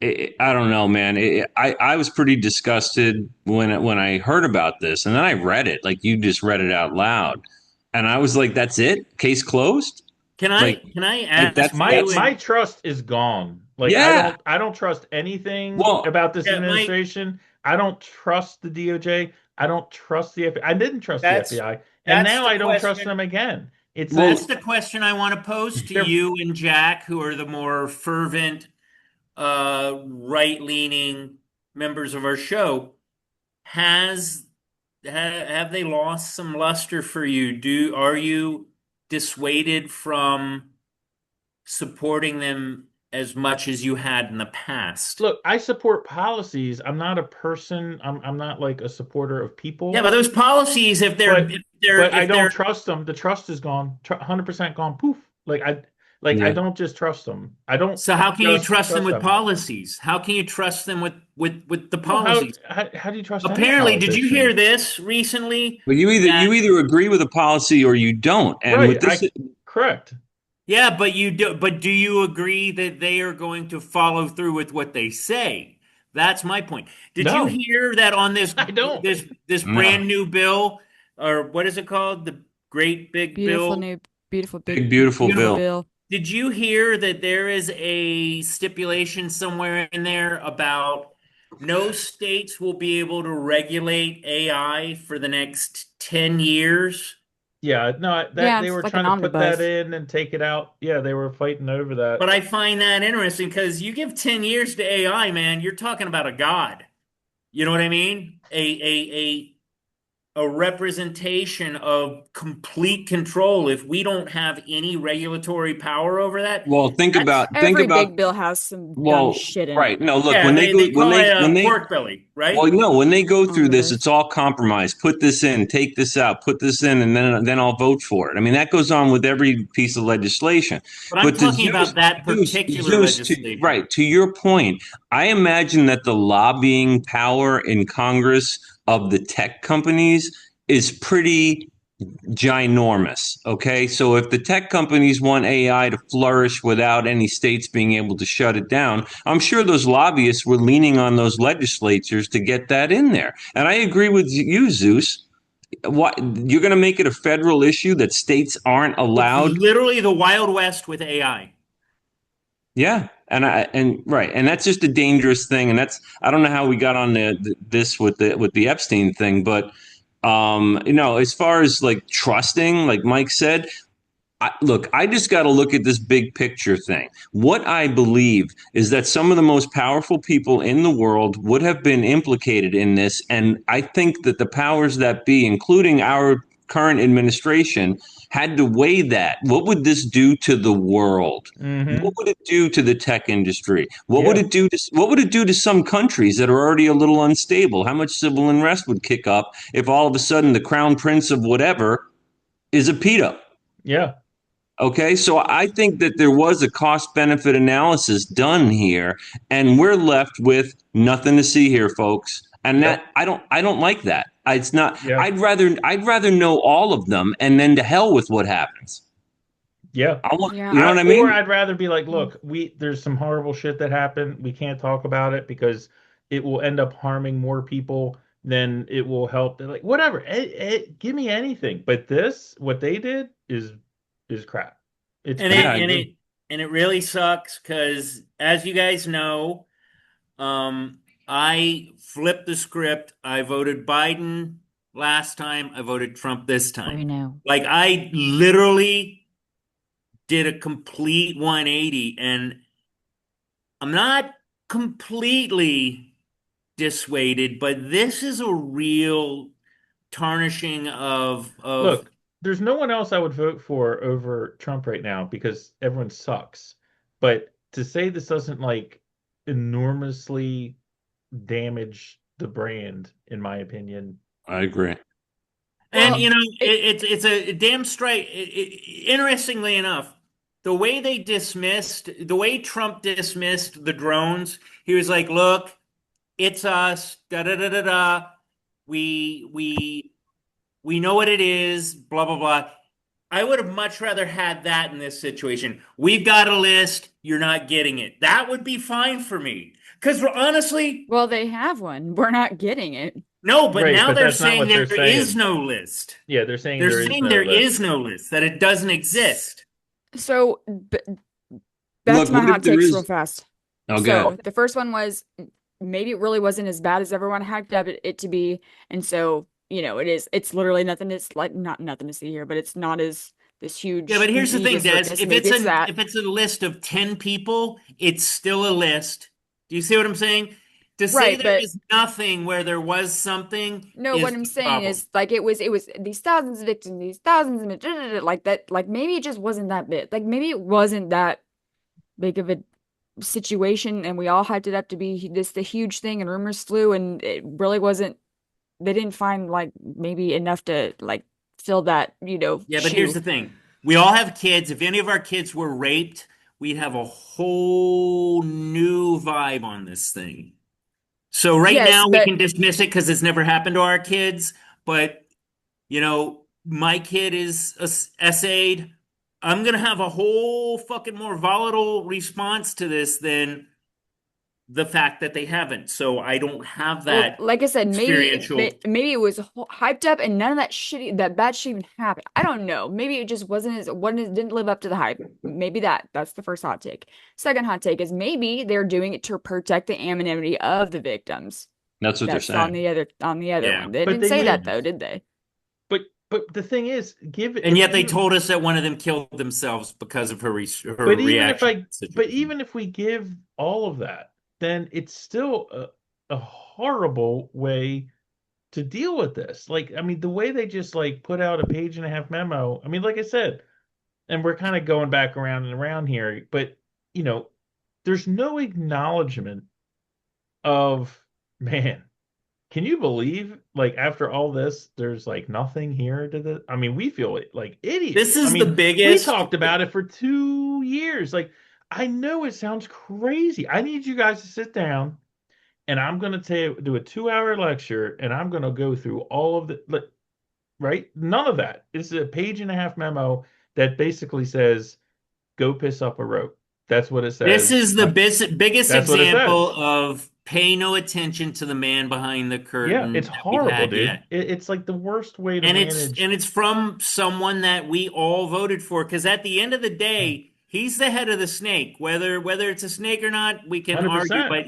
I don't know, man. I was pretty disgusted when I heard about this, and then I read it, like you just read it out loud, and I was like, "That's it, case closed." Can Like, I can I like ask that's My you that's my and trust is gone. Like yeah. I don't trust anything Well, about this yeah, Mike? administration. I don't trust the DOJ. I don't trust the FBI. I didn't trust the That's FBI, and that's now the I don't trust them question. again. It's That's Well, the question I want to pose to they're you and Jack, who are the more fervent, right-leaning members of our show. Has have they lost some luster for you? Are you dissuaded from supporting them as much as you had in the past? look. I support policies. I'm not a person. I'm not like a supporter of Yeah, people. but those policies, But I if don't they're trust them. The trust is gone. 100% gone. Poof. I yeah. don't just trust them. I don't so how can you just trust them trust with them. policies? How can you trust them with the Well, policies? how do you trust any Apparently, did you hear politician? this recently? But That you either agree with a policy or you don't. And Right. with this, Correct. Yeah, but do you agree that they are going to follow through with what they say? That's my point. Did you No, hear that on I don't. this no, brand new bill, or what is it called? The great big Beautiful bill? new, beautiful big, big beautiful beautiful bill. bill. Did you hear that there is a stipulation somewhere in there about no states will be able to regulate AI for the next 10 years? Yeah, no, that Yeah, they it's were like an trying to put that omnibus. in and take it out. Yeah, they were fighting over that. But I find that interesting because you give 10 years to AI, man, you're talking about a god. You know what I mean? A representation of complete control. If we don't have any regulatory power over that, Well, that's think Every about big bill has some dumb well, shit in right. it. No, look, yeah, they call it when a they pork belly, well, right? no, when they go through this, it's Omnibus. all compromise. Put this in, take this out, put this in, and then I'll vote for it. I mean, that goes on with every piece of legislation. But I'm But to talking about that particular Zeus, legislation. to your point, I imagine that the lobbying power in Congress of the tech companies is pretty ginormous. Okay. So if the tech companies want AI to flourish without any states being able to shut it down, I'm sure those lobbyists were leaning on those legislatures to get that in there. And I agree with you, Zeus. What you're going to make it a federal issue that states aren't It's allowed? literally the Wild West with AI. Yeah. And right, and that's just a dangerous thing, and that's I don't know how we got on this with the Epstein thing, but as far as like trusting, like Mike said, look, I just got to look at this big picture thing. What I believe is that some of the most powerful people in the world would have been implicated in this. And I think that the powers that be, including our current administration, had to weigh that. What would this do to the world? What Mm-hmm. would it do to the tech industry? Yeah. What would it do to some countries that are already a little unstable? How much civil unrest would kick up if all of a sudden the crown prince of whatever is a pedo? Yeah. Okay, so I think that there was a cost benefit analysis done here, and we're left with nothing to see here, folks. And Yep. that I don't like that. It's not. Yeah. I'd rather know all of them, and then to hell with what happens. Yeah. I want, Yeah, you know what I Or mean? I'd rather be like, look, there's some horrible shit that happened. We can't talk about it because it will end up harming more people than it will help. They're like, whatever, give me anything. But what they did is crap. It's And Yeah, it I crap. and agree. it and it really sucks because, as you guys know, I flipped the script. I voted Biden last time. I voted Trump this we time. know. Like I literally did a complete 180, and I'm not completely dissuaded, but this is a real tarnishing of Look, there's no one else I would vote for over Trump right now because everyone sucks. But to say this doesn't like enormously damage the brand, in my opinion. I agree. And Well, you know, it, it's a damn straight. Interestingly enough, the way Trump dismissed the drones, he was like, "Look, it's us. Da da da da da. We we we know what it is. Blah blah blah." I would have much rather had that in this situation. We've got a list. You're not getting it. That would be fine for me. Because honestly, well, they have one. We're not getting it. no. But Right, now but they're that's not saying what they're there is saying. no list. Yeah, they're saying They're there is saying no there list. is no list, that it doesn't exist. So, back Look, to my what if hot there takes real is? fast. Oh, So, God. the first one was maybe it really wasn't as bad as everyone hyped up it to be. And so, it's literally nothing. It's like not nothing to see here, but it's not as this Yeah, huge but here's the mega thing, Des. circus. Maybe it's that. If it's a list of 10 people, it's still a list. Do you see what I'm saying? To say Right, there but is nothing where there was something no, what is I'm the saying problem. is like it was these thousands of victims, these thousands of like that, like maybe it just wasn't that big. Like maybe it wasn't that big of a situation and we all hyped it up to be the huge thing and rumors flew and it really wasn't. They didn't find like maybe enough to like fill that, Yeah, but here's shoe. the thing. We all have kids. If any of our kids were raped, we'd have a whole new vibe on this thing. So right Yes, now we but can dismiss it because it's never happened to our kids. But, my kid is essayed. I'm gonna have a whole fucking more volatile response to this than the fact that they haven't. So I don't have well, that like I said, experiential. maybe it was hyped up and none of that bad shit even happened. I don't know. Maybe it just didn't live up to the hype. Maybe that's the first hot take. Second hot take is maybe they're doing it to protect the anonymity of the victims. That's what they're That's saying. on the other Yeah. one. They But didn't they say that made though, did they? but the thing is, give And if yet they you told us that one of them killed themselves because of her but even if reaction to I the but situation. even if we give all of that, then it's still a horrible way to deal with this. Like, I mean, the way they just like put out a page and a half memo. I mean, like I said, and we're kind of going back around and around here, but you know, there's no acknowledgement of, man, can you believe like after all this, there's like nothing here to the I mean, we feel like This idiots. I is the mean, we biggest. talked about it for 2 years. Like, I know it sounds crazy. I need you guys to sit down and I'm gonna do a 2 hour lecture and I'm gonna go through all of the like, right? None of that. It's a page and a half memo that basically says, go piss up a rope. That's what it This says. is the biggest That's what it example says. of pay no attention to the man behind the Yeah, it's curtain that we've horrible, had dude. yet. It's like the worst way to And it's manage. and it's from someone that we all voted for. Because at the end of the day, he's the head of the snake. Whether it's a snake or not, we can argue. 100%. But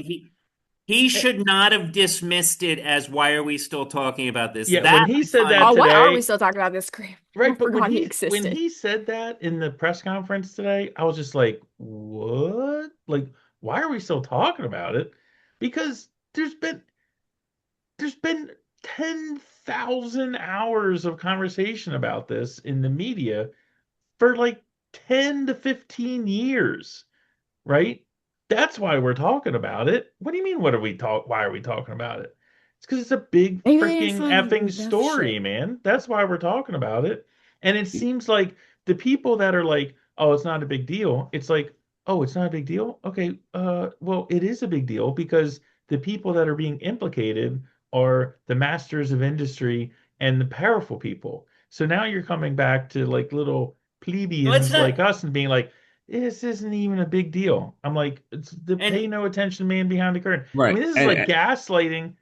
he should not have dismissed it as why are we still talking about this? Yeah, That when he I said find that Oh, why are we today, still talking about this crap? I right, but forgot he when existed. he said that in the press conference today, I was just like, "What? Like, why are we still talking about it?" Because there's been 10,000 hours of conversation about this in the media for like 10 to 15 years, right? That's why we're talking about it. What do you mean? Why are we talking about it? It's because it's a big Maybe they didn't freaking find effing enough story, shit. man. That's why we're talking about it. And it seems like the people that are like, "Oh, it's not a big deal." It's like, "Oh, it's not a big deal." Okay, well, it is a big deal because the people that are being implicated are the masters of industry and the powerful people. So now you're coming back to like little let's plebeians like not us and being like, this isn't even a big deal. I'm like, it's the pay and no attention man behind the curtain. I Right. mean, this is like And gaslighting,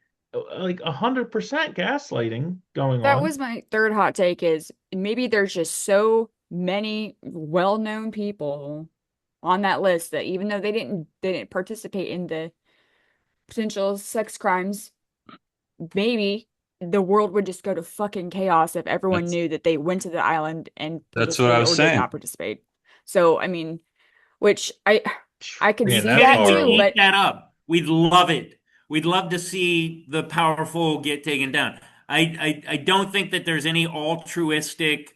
like 100% gaslighting going That on. was my third hot take is maybe there's just so many well-known people on that list that even though they didn't participate in the potential sex crimes, maybe the world would just go to fucking chaos if everyone that's knew that they went to the island and that's what I participated was or did saying. not participate. So, I mean, which I could we Man, see that's kidding. that We'd too, horrible. eat but that up. We'd love it. We'd love to see the powerful get taken down. I don't think that there's any altruistic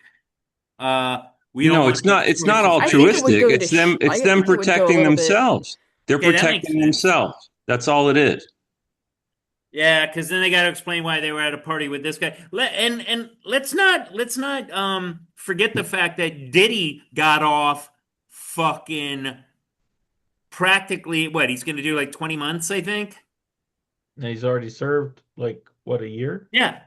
uh we don't No, want it's to make not it's not choices I think it thing. would altruistic. go to It's I them think it would go a protecting little bit. themselves. They're Okay, that makes protecting sense. themselves. That's all it is. Yeah, because then they got to explain why they were at a party with this guy. And let's not forget the fact that Diddy got off fucking practically what he's going to do like 20 months, I think. And he's already served like what, a year? Yeah,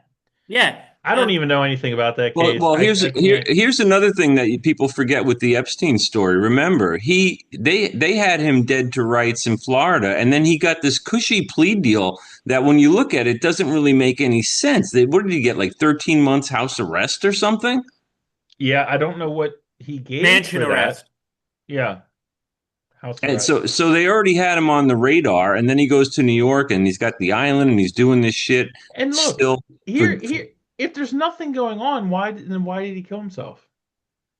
yeah. I don't even know anything about that Well, case. well, I can't. here's another thing that people forget with the Epstein story. Remember, they had him dead to rights in Florida, and then he got this cushy plea deal that, when you look at it, doesn't really make any sense. What did he get? Like 13 months house arrest or something? Yeah, I don't know what he gave Mansion for that. arrest. Yeah. house And arrest. so they already had him on the radar, and then he goes to New York, and he's got the island, and he's doing this shit And look, still for. here, if there's nothing going on, why did he kill himself?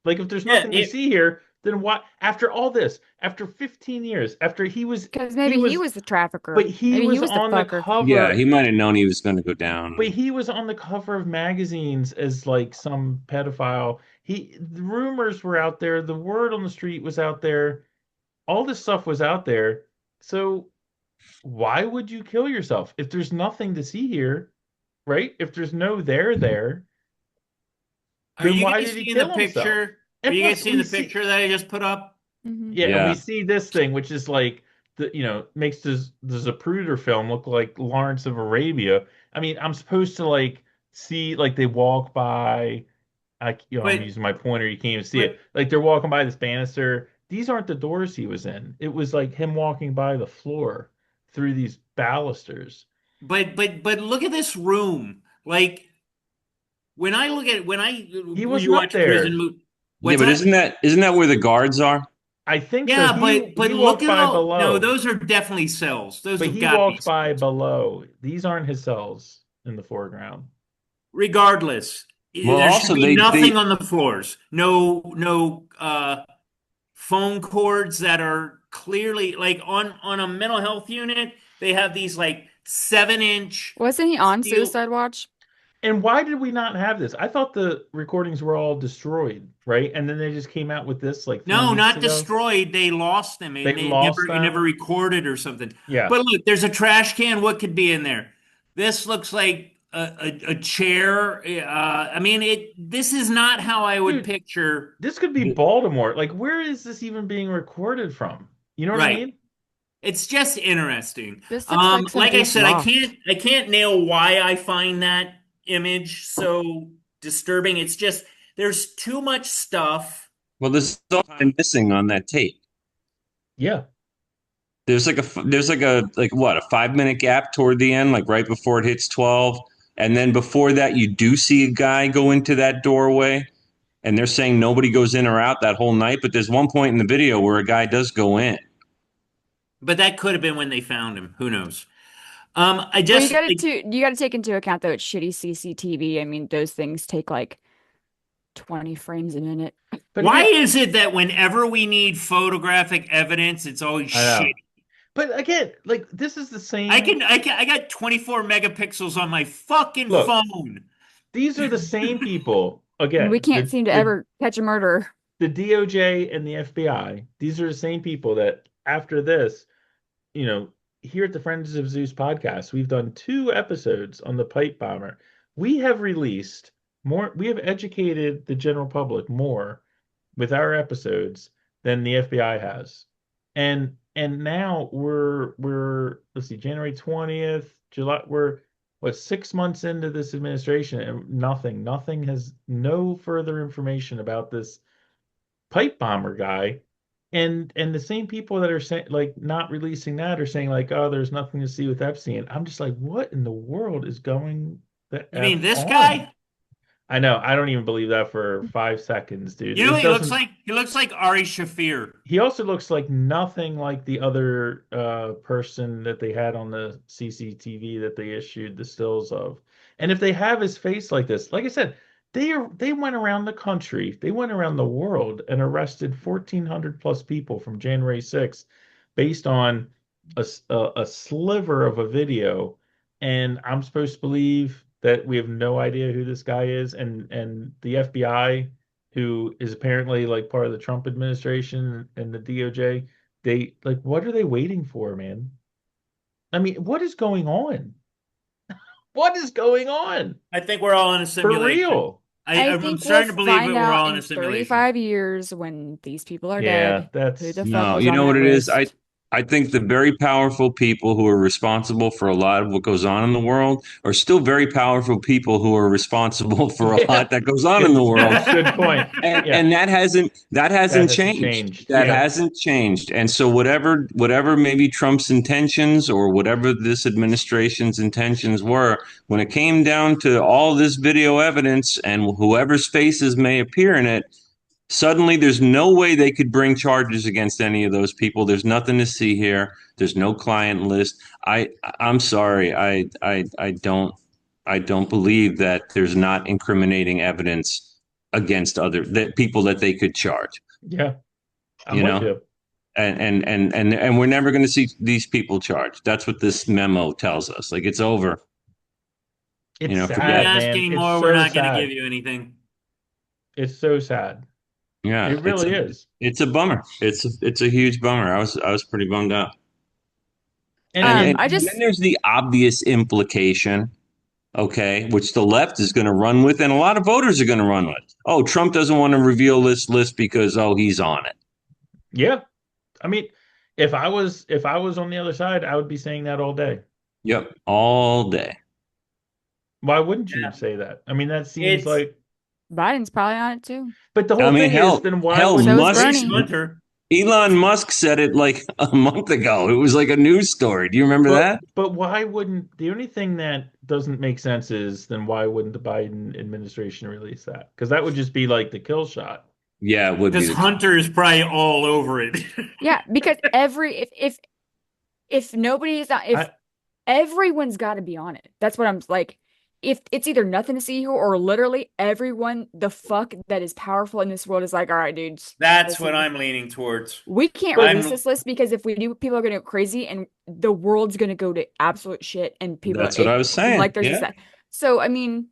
Like, if there's Yeah, nothing to see here, then why? After all this, after 15 years, after Because he maybe he was, was the trafficker. but he Maybe he was was the on the fucker. Yeah, cover. he might have known he was going to go But down. he was on the cover of magazines as like some pedophile. The rumors were out there. The word on the street was out there. All this stuff was out there. So why would you kill yourself if there's nothing to see here, right? If there's no there, are then you why guys did he seeing the kill himself? picture? Are And you guys plus, seeing we the see, picture that I just put up? Hmm. yeah, and we Yeah. see this thing, which is like makes the Zapruder film look like Lawrence of Arabia. I mean, I'm supposed to like see like they walk by. I'm But using my pointer. You can't even see it. but Like they're walking by this banister. These aren't the doors he was in. It was like him walking by the floor through these balusters. but look at this room. Like when I He was you not watch prison there. movie. Yeah, What's but that? isn't that where the guards are? I think so. Yeah, but He look walked at by all. No, below, those are definitely cells. Those but have he got to be walked by cells. below. These aren't his cells in the foreground. Regardless, Well, there should also be they nothing on the floors. No phone cords that are clearly like on a mental health unit. They have these like 7-inch Wasn't he on steel. Suicide Watch? And why did we not have this? I thought the recordings were all destroyed, right? And then they just came out with this like three No, weeks not ago. destroyed. They lost them, They and lost it never them. recorded or something. Yeah. But look, there's a trash can. What could be in there? This looks like a chair. I mean, it. This is not how I would Dude, picture. this could be Baltimore. Like, where is this even being recorded from? You know what I Right. mean? It's just interesting. This looks like some Like I dude's said, loft. I can't nail why I find that image so disturbing. It's just there's too much stuff. well, there's something missing on that tape. Yeah. There's like what, a 5 minute gap toward the end, like right before it hits 12, and then before that you do see a guy go into that doorway, and they're saying nobody goes in or out that whole night, but there's one point in the video where a guy does go in. But that could have been when they found him. Who knows? Well, you got to take into account though it's shitty CCTV. I mean, those things take like 20 frames a minute. But why again, is it that whenever we need photographic evidence, it's always I know. shit? But again, like this is the same. I got 24 megapixels on my fucking Look, phone. these are the same people. And we Again, can't seem to ever catch a murderer. the DOJ and the FBI. These are the same people that after this, you know, here at the Friends of Zeus podcast, we've done 2 episodes on the pipe bomber. We have released more, we have educated the general public more with our episodes than the FBI has. And now we're let's see, January 20th, July, we're what 6 months into this administration and nothing has no further information about this pipe bomber guy. And the same people that are saying like not releasing that are saying like, oh, there's nothing to see with Epstein. I'm just like, what in the world is going the You mean F this on? guy? I know, I don't even believe that for 5 seconds, dude. You know It what he looks doesn't. like? He looks like Ari Shafir. He also looks like nothing like the other person that they had on the CCTV that they issued the stills of. And if they have his face like this, like I said, they went around the country, they went around the world and arrested 1,400 plus people from January 6th based on a sliver of a video. And I'm supposed to believe that we have no idea who this guy is, and the FBI who is apparently like part of the Trump administration and the DOJ, they like, what are they waiting for, man? I mean, what is going on? What is going on? I think we're all in a For simulation. real? I I'm think we'll starting to believe find that we're out all in a in simulation. 35 years when these people are Yeah, dead. Who that's the fuck No, was you on know what that it is? list? I think the very powerful people who are responsible for a lot of what goes on in the world are still very powerful people who are responsible for a yeah. lot that goes on in the Good, world. good point. Yeah, And that that hasn't hasn't changed. changed. That Yeah. hasn't changed. And so whatever maybe Trump's intentions or whatever this administration's intentions were, when it came down to all this video evidence and whoever's faces may appear in it, Suddenly, there's no way they could bring charges against any of those people. There's nothing to see here. There's no client list. I'm sorry. I don't believe that there's not incriminating evidence against other that people that they could charge. Yeah, I'm You with know, you. and we're never going to see these people charged. That's what this memo tells us. Like it's over. It's If you Forget sad, it. ask man. It's anymore, we're so not going to give sad. you anything. It's so sad. Yeah, It really is. it's a bummer. It's a huge bummer. I was pretty bummed out. And And I and then just there's the obvious implication, okay, which the left is going to run with, and a lot of voters are going to run with. Oh, Trump doesn't want to reveal this list because he's on it. yeah, I mean, if I was on the other side, I would be saying that all day. Yep, all day. Why wouldn't you Yeah. say that? I mean, that seems It's like, Biden's probably on it too. but the I whole mean, thing is, then why hell, wouldn't So is Musk, Grace Bernie. Hunter. Elon Musk said it like a month ago. It was like a news story. Do you remember that? but why wouldn't the only thing that doesn't make sense is then why wouldn't the Biden administration release that? Because that would just be like the kill shot. Yeah, it would be Because the Hunter is probably all over it. Yeah, because if nobody's not if I, everyone's got to be on it. That's what I'm like. If it's either nothing to see here or literally everyone the fuck that is powerful in this world is like, all right, dudes, That's what listen, I'm leaning towards. we can't but release I'm this list because if we do, people are going to go crazy and the world's going to go to absolute shit and people That's what I was saying. like there's just Yeah. that. So I mean,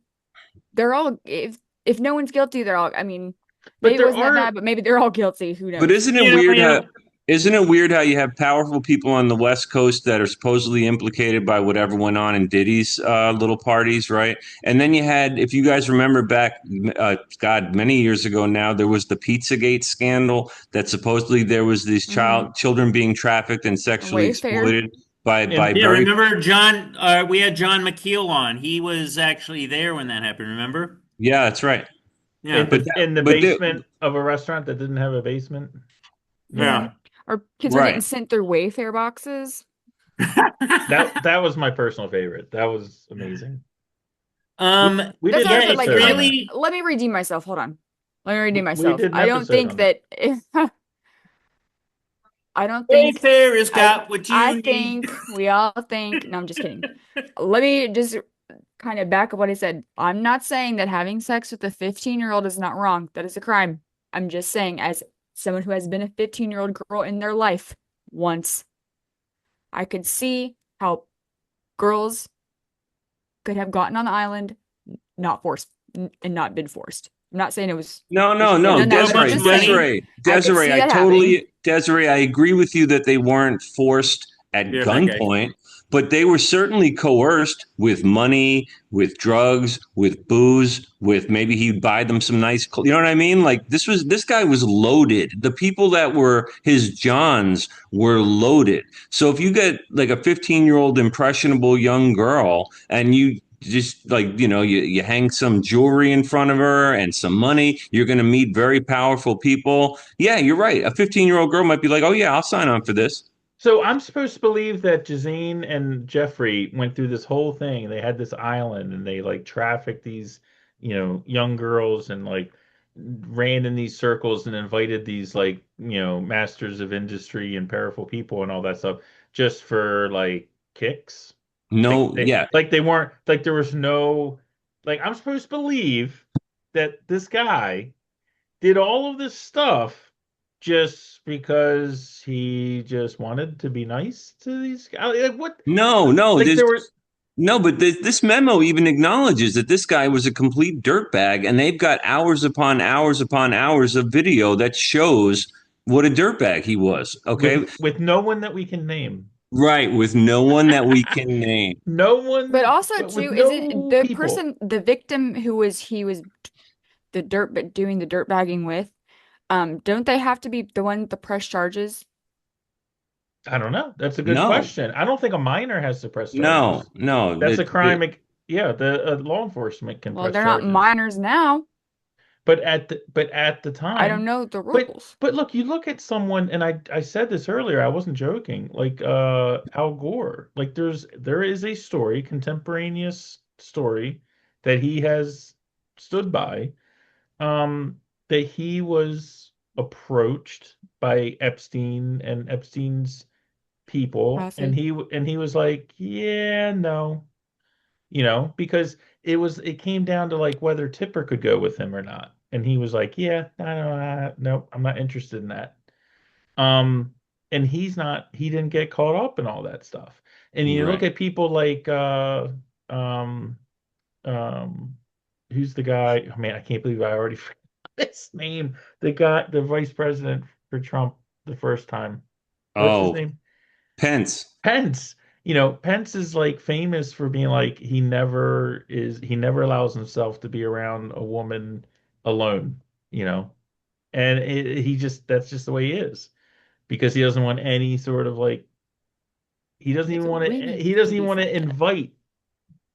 they're all if no one's guilty, they're all. I mean, but maybe it there wasn't that are bad, but maybe they're all guilty. Who But knows? isn't it weird how you have powerful people on the West Coast that are supposedly implicated by whatever went on in Diddy's little parties, right? And then you had, if you guys remember back, God, many years ago now, there was the Pizzagate scandal that supposedly there was these children being trafficked and sexually Wayfair. exploited by and Yeah, very, remember John? We had John McKeel on. He was actually there when that happened. Remember? yeah, that's right. Yeah, in the But they, basement of a restaurant that didn't have a basement. Yeah. yeah. Or kids were getting right. sent through Wayfair boxes. That was my personal favorite. That was amazing. We That's did an what Yeah, I said. it's episode on that. really. Let me redeem myself. Hold on. Let me redeem We myself. did an I don't episode think on that I don't think Wayfair has I got what I you need. think we all think no, I'm just kidding. Let me just kind of back up what I said. I'm not saying that having sex with a 15-year-old is not wrong. That is a crime. I'm just saying, as someone who has been a 15-year-old girl in their life once, I could see how girls could have gotten on the island, not forced, and not been forced. I'm not saying it was No, they no, should have no, done that, So but I'm much Desiree, just saying money. I could see that happening. Desiree, I agree with you that they weren't forced at You're a bad guy. gunpoint, but they were certainly coerced with money, with drugs, with booze, with maybe he'd buy them some nice, you know what I mean? Like this guy was loaded. The people that were his Johns were loaded. So if you get like a 15-year-old impressionable young girl and you just like you hang some jewelry in front of her and some money, you're going to meet very powerful people. Yeah, you're right. A 15-year-old girl might be like, oh yeah, I'll sign on for this. So I'm supposed to believe that Jazine and Jeffrey went through this whole thing. They had this island and they like trafficked these, young girls and like ran in these circles and invited these like, masters of industry and powerful people and all that stuff just for like kicks. Like No, they yeah. like they weren't like there was no like I'm supposed to believe that this guy did all of this stuff just because he just wanted to be nice to these guys. Like what? No, no, Like there's there were. no, but this memo even acknowledges that this guy was a complete dirtbag, and they've got hours upon hours upon hours of video that shows what a dirtbag he was. Okay, With no one that we can name. right, with no one that we can name. No But one, also but with too, is it no the people. person, the victim he was the dirt but doing the dirt bagging with? Don't they have to be the one to press charges? I don't know. That's a good No, question. I don't think a minor has to press no, charges. no. That's a crime. Yeah, the law enforcement can Well, press they're not charges. minors now. But at the I don't time, know the but rules. but look, you look at someone, and I said this earlier. I wasn't joking. Like Al Gore. Like there is a story, contemporaneous story that he has stood by. Um, that he was approached by Epstein and Epstein's people, and Trafficked. he was like, yeah, no, because it came down to like whether Tipper could go with him or not, and he was like, yeah, I don't, no, I'm not interested in that. Um, and he didn't get caught up in all that stuff. And you look Right. at people like um um who's the guy? Oh man, I can't believe I already forgot his name. The vice president for Trump the first time. What's his Oh, name? Pence. Pence. Pence is like famous for being like he never allows himself to be around a woman alone, you know. And he just that's just the way he is because he doesn't want any sort of like Like women he doesn't can even be want to fucked up. invite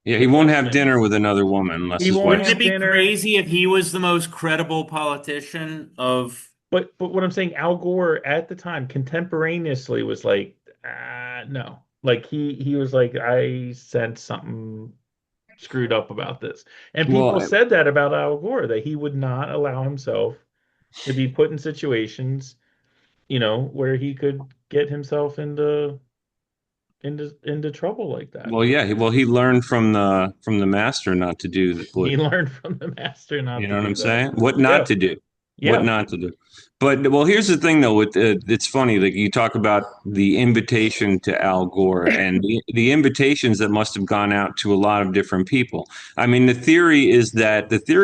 Yeah, he the won't have president. dinner with another woman unless He his won't Wouldn't wife's. it have be dinner. crazy if he was the most credible politician of, But what I'm saying, Al Gore at the time, contemporaneously, was like, no. Like he was like, I sense something screwed up about this. And people Well, said that about Al Gore, that he would not allow himself to be put in situations, where he could get himself into trouble like that. yeah. He learned from the master not to do what He learned from the master not you to know what I'm do that. saying. What not Yeah, to do. What yeah. not to do. But well, here's the thing though. With it's funny. Like you talk about the invitation to Al Gore and the invitations that must have gone out to a lot of different people. I mean, the theory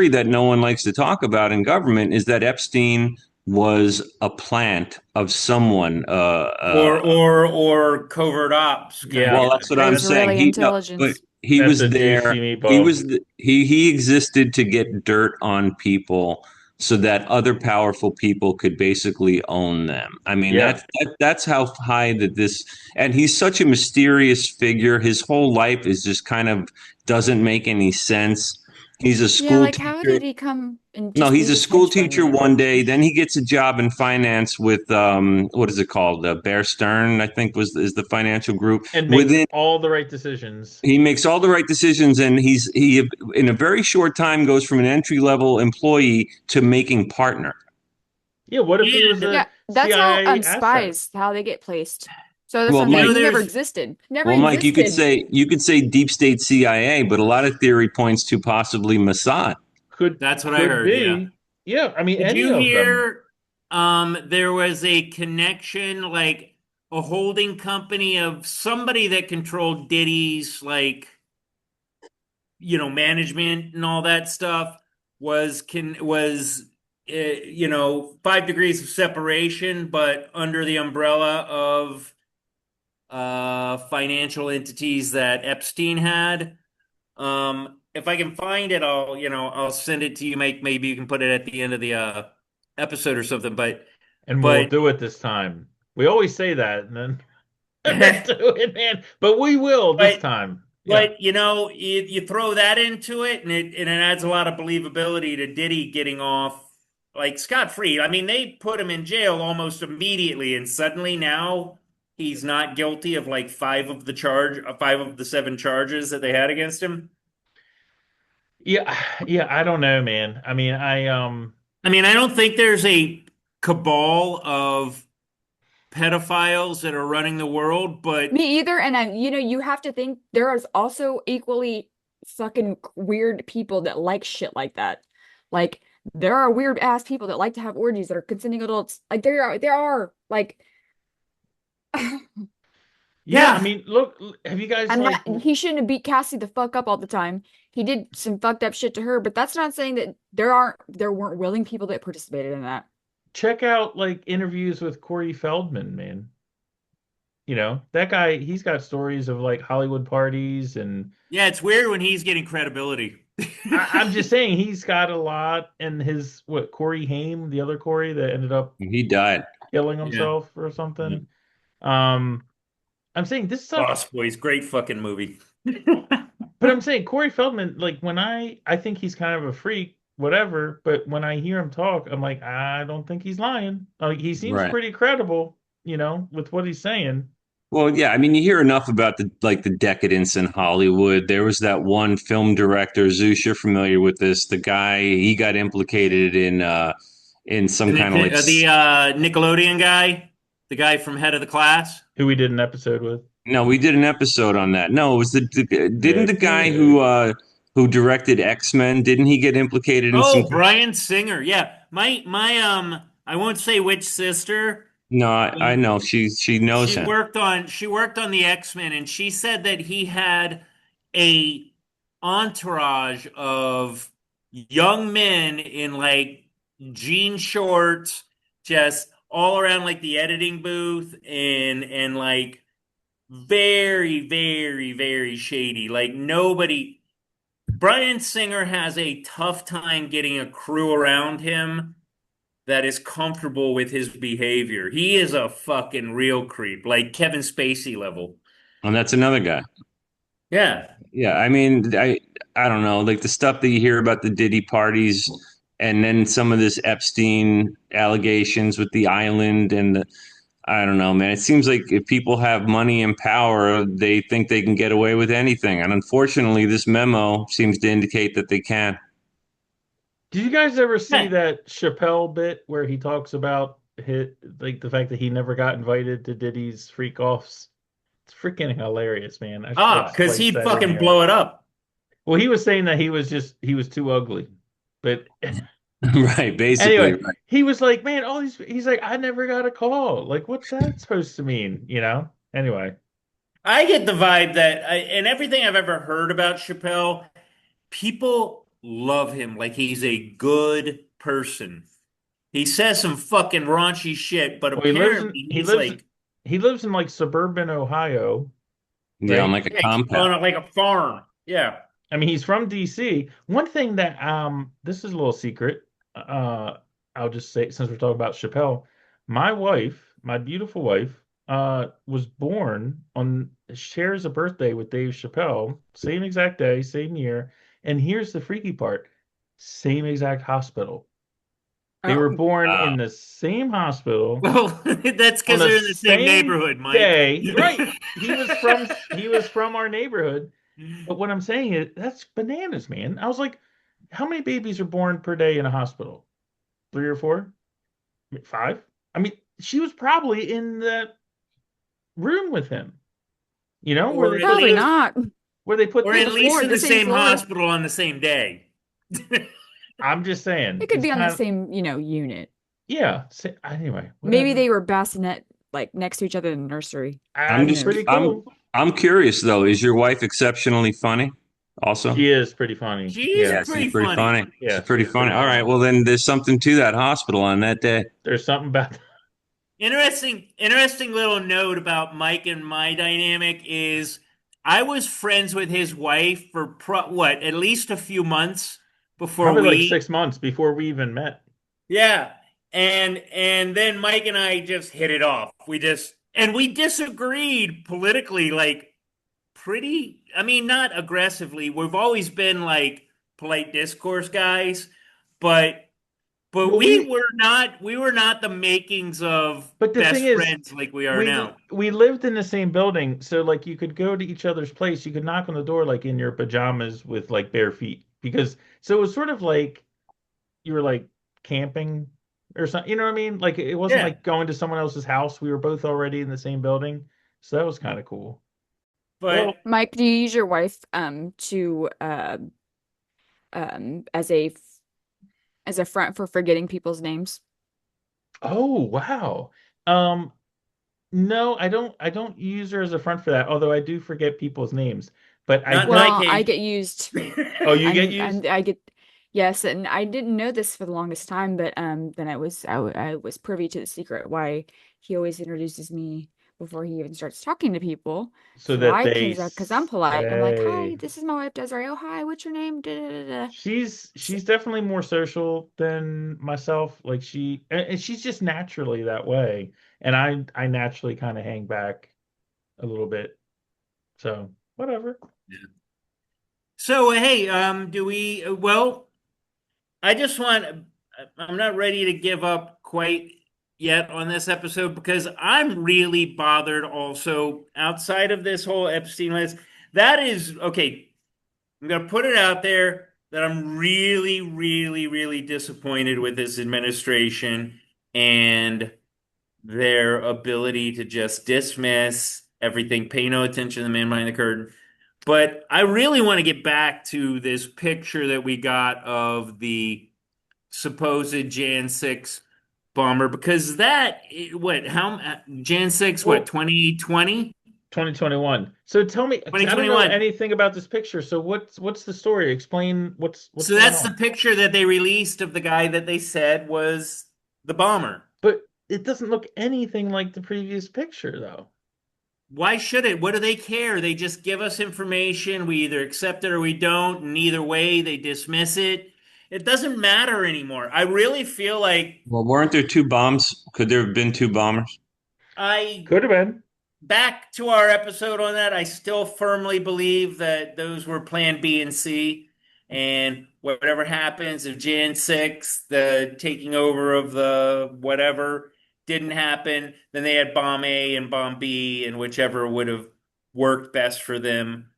that no one likes to talk about in government is that Epstein was a plant of someone. or covert ops kind Yeah, Well, of that's guy? what Or I'm That's saying. Israeli He no, but intelligence. he that's was a there. juicy He meatball. was he existed to get dirt on people so that other powerful people could basically own them. I mean, Yeah. that's how high that this and he's such a mysterious figure. His whole life is just kind of doesn't make any sense. He's a Yeah, school like how teacher. did he come and No, just be he's a this school hedge fund teacher man? one day. Then he gets a job in finance with what is it called? Bear Stearns, I think was is the financial group. And makes Within all the right decisions. he makes all the right decisions, and he in a very short time goes from an entry level employee to making partner. Yeah, what if he was And a Yeah, that's how CIA asset? spies how they get placed. So that's what Well, I'm saying. Mike, you know He never there's existed. Never well, Mike, existed. you could say deep state CIA, but a lot of theory points to possibly Mossad. Could that's what I could heard, yeah. be. Yeah, I mean Did any you of them. hear there was a connection, like a holding company of somebody that controlled Diddy's, like, management and all that stuff was 5 degrees of separation, but under the umbrella of financial entities that Epstein had. If I can find it, I'll send it to you. Maybe you can put it at the end of the episode or something. But And we'll but do it this time. We always say that and then never do it, man. But we will this but time. Yeah. but you throw that into it, and it adds a lot of believability to Diddy getting off like scot free. I mean, they put him in jail almost immediately, and suddenly now he's not guilty of like five of the seven charges that they had against him. Yeah, yeah, I don't know, man. I mean, I mean, I don't think there's a cabal of pedophiles that are running the world, but Me either. And you have to think there is also equally fucking weird people that like shit like that. Like there are weird ass people that like to have orgies that are consenting adults. Like there are like yeah, I yeah. mean, look, have you guys I'm like not he shouldn't have beat Cassie the fuck up all the time. He did some fucked up shit to her, but that's not saying that there weren't willing people that participated in that. check out like interviews with Corey Feldman, man? That guy, he's got stories of like Hollywood parties and Yeah, it's weird when he's getting credibility. I'm just saying he's got a lot and his Corey Haim, the other Corey that ended up He died. killing Yeah. himself or Yeah. something. Um, I'm saying this stuff, Lost Boys, great fucking movie. but I'm saying Corey Feldman, like when I think he's kind of a freak, whatever, but when I hear him talk, I'm like, I don't think he's lying. Like he seems Right. pretty credible, with what he's saying. Well, yeah, I mean, you hear enough about the decadence in Hollywood. There was that one film director, Zeus, you're familiar with this. The guy, he got implicated in in some kind of like The Nickelodeon guy, the guy from Head of the Class. Who we did an episode with. no, we did an episode on that. No, it was didn't the Nick. guy who directed X-Men, didn't he get implicated in some Oh, Brian Singer. Yeah. I won't say which sister, No, but I know she knows him. she worked on the X-Men, and she said that he had a entourage of young men in like jean shorts, just all around like the editing booth and like very, very, very shady. Like nobody. Brian Singer has a tough time getting a crew around him that is comfortable with his behavior. He is a fucking real creep, like Kevin Spacey level. And that's another guy. Yeah. Yeah, I mean, I don't know, like the stuff that you hear about the Diddy parties, and then some of this Epstein allegations with the island, and I don't know, man. It seems like if people have money and power, they think they can get away with anything, and unfortunately, this memo seems to indicate that they can. Did you guys ever see Yeah. that Chappelle bit where he talks about like the fact that he never got invited to Diddy's freak offs? It's freaking hilarious, man. I should like Because splice he'd that in fucking here. blow it up. Well, he was saying that he was too ugly. But Right, basically, anyway, right. he was like, man, all these he's like, I never got a call. Like, what's that supposed to mean? You know? Anyway. I get the vibe and everything I've ever heard about Chappelle, people love him like he's a good person. He says some fucking raunchy shit, but Well, apparently he's like, he lives in like suburban Ohio, Yeah, on right? like a yeah, he's compound. on like a farm. Yeah. I mean, he's from DC. One thing that this is a little secret. I'll just say since we're talking about Chappelle, my wife, my beautiful wife, was born on shares a birthday with Dave Chappelle, same exact day, same year. And here's the freaky part, same exact hospital. They were Oh, born Uh, in the same hospital Well, that's on because the they're in the same same neighborhood, Mike. day. Right. He was from our neighborhood. But what I'm saying is that's bananas, man. I was like, how many babies are born per day in a hospital? Three or four? Five? I mean, she was probably in the room with him, you know, Or at probably least, not. where they put or On at the the least floor, in the the same same floor. hospital on the same day. I'm just saying, It could it's be on the kind of same, unit. yeah. Anyway, Maybe whatever. they were bassinet like next to each other in the nursery. I'm Who That's just knows? pretty cool. I'm curious though. Is your wife exceptionally funny? Also, She is pretty funny. She's Yeah. yeah, she's pretty pretty funny. funny. She's Yeah, pretty she's funny. pretty All right, funny. well then there's something to that hospital on that day. There's something about Interesting little note about Mike and my dynamic is I was friends with his wife for at least a few months before probably like we, 6 months before we even met. yeah. And then Mike and I just hit it off. We disagreed politically like I mean, not aggressively. We've always been like polite discourse guys, but Well, we we were not the makings of But the thing best is, friends like we are now. we lived in the same building, so like you could go to each other's place. You could knock on the door like in your pajamas with like bare feet, because so it was sort of like you were like camping or something. You know what I mean? Like it wasn't Yeah. like going to someone else's house. We were both already in the same building, so that was kind of cool. Well, But Mike, do you use your wife to as a front for forgetting people's names? oh wow. Um, no, I don't use her as a front for that. Although I do forget people's names, but I not in my don't. Well, I case. get used. Oh, you get used? I get yes, and I didn't know this for the longest time, but then I was privy to the secret why he always introduces me before he even starts talking to people. So So that I they can because I'm polite. I'm like, hi, say. this is my wife Desiree. Oh, hi, what's your name? Da, da, da, da. She's definitely more social than myself. Like and she's just naturally that way. And I naturally kind of hang back a little bit. So whatever. So hey, do we? Well, I just want. I'm not ready to give up quite yet on this episode because I'm really bothered. Also, outside of this whole Epstein list, that is okay. I'm gonna put it out there. that I'm really, really, really disappointed with this administration and their ability to just dismiss everything, pay no attention to the man behind the curtain. But I really want to get back to this picture that we got of the supposed Jan 6 bomber because what, Jan 6, what, Well, 2020? 2021. So tell me, 'cause I don't know 2021. anything about this picture. So what's the story? Explain what's So going that's the on. picture that they released of the guy that they said was the bomber. But it doesn't look anything like the previous picture, though. Why should it? What do they care? They just give us information. We either accept it or we don't. And either way, they dismiss it. It doesn't matter anymore. I really feel like Well, weren't there two bombs? Could there have been two bombers? I Could have been. back to our episode on that, I still firmly believe that those were plan B and C. And whatever happens, if Jan 6, the taking over of the whatever didn't happen, then they had bomb A and bomb B, and whichever would have worked best for them,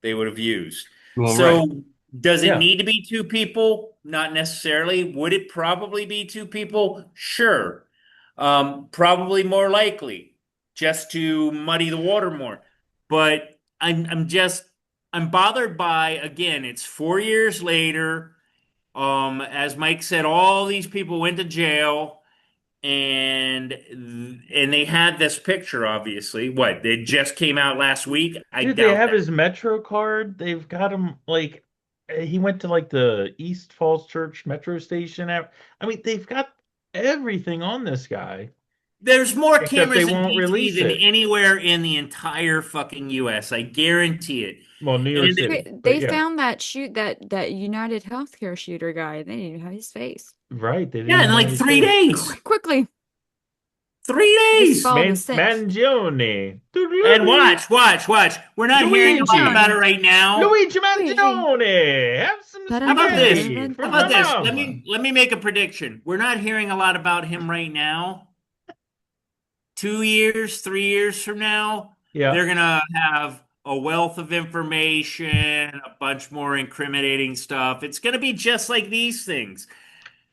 they would have used. Well, right. So, does it Yeah. need to be two people? Not necessarily. Would it probably be two people? Sure. Probably more likely just to muddy the water more. But I'm bothered by, again, it's 4 years later. As Mike said, all these people went to jail and they had this picture, obviously. What, it just came out last week? I Dude, they doubt have that. his Metro card. They've got him like he went to like the East Falls Church Metro station. I mean, they've got everything on this guy, There's more except they cameras in won't DC release than it. anywhere in the entire fucking US. I guarantee it. Well, New York And City, but They yeah, found that United Healthcare shooter guy. They didn't even have his face. right. They didn't yeah, in even like have his three face. days. Quickly, 3 days. follow the scent. Mangione. And watch. We're not hearing a lot about it Luigi. Mangione. right now. Luigi Luigi. Mangione. Have some How about this? spaghetti How for about my this? mom. Let me make a prediction. We're not hearing a lot about him right now. 2 years, 3 years from now, Yeah. they're gonna have a wealth of information, a bunch more incriminating stuff. It's gonna be just like these things.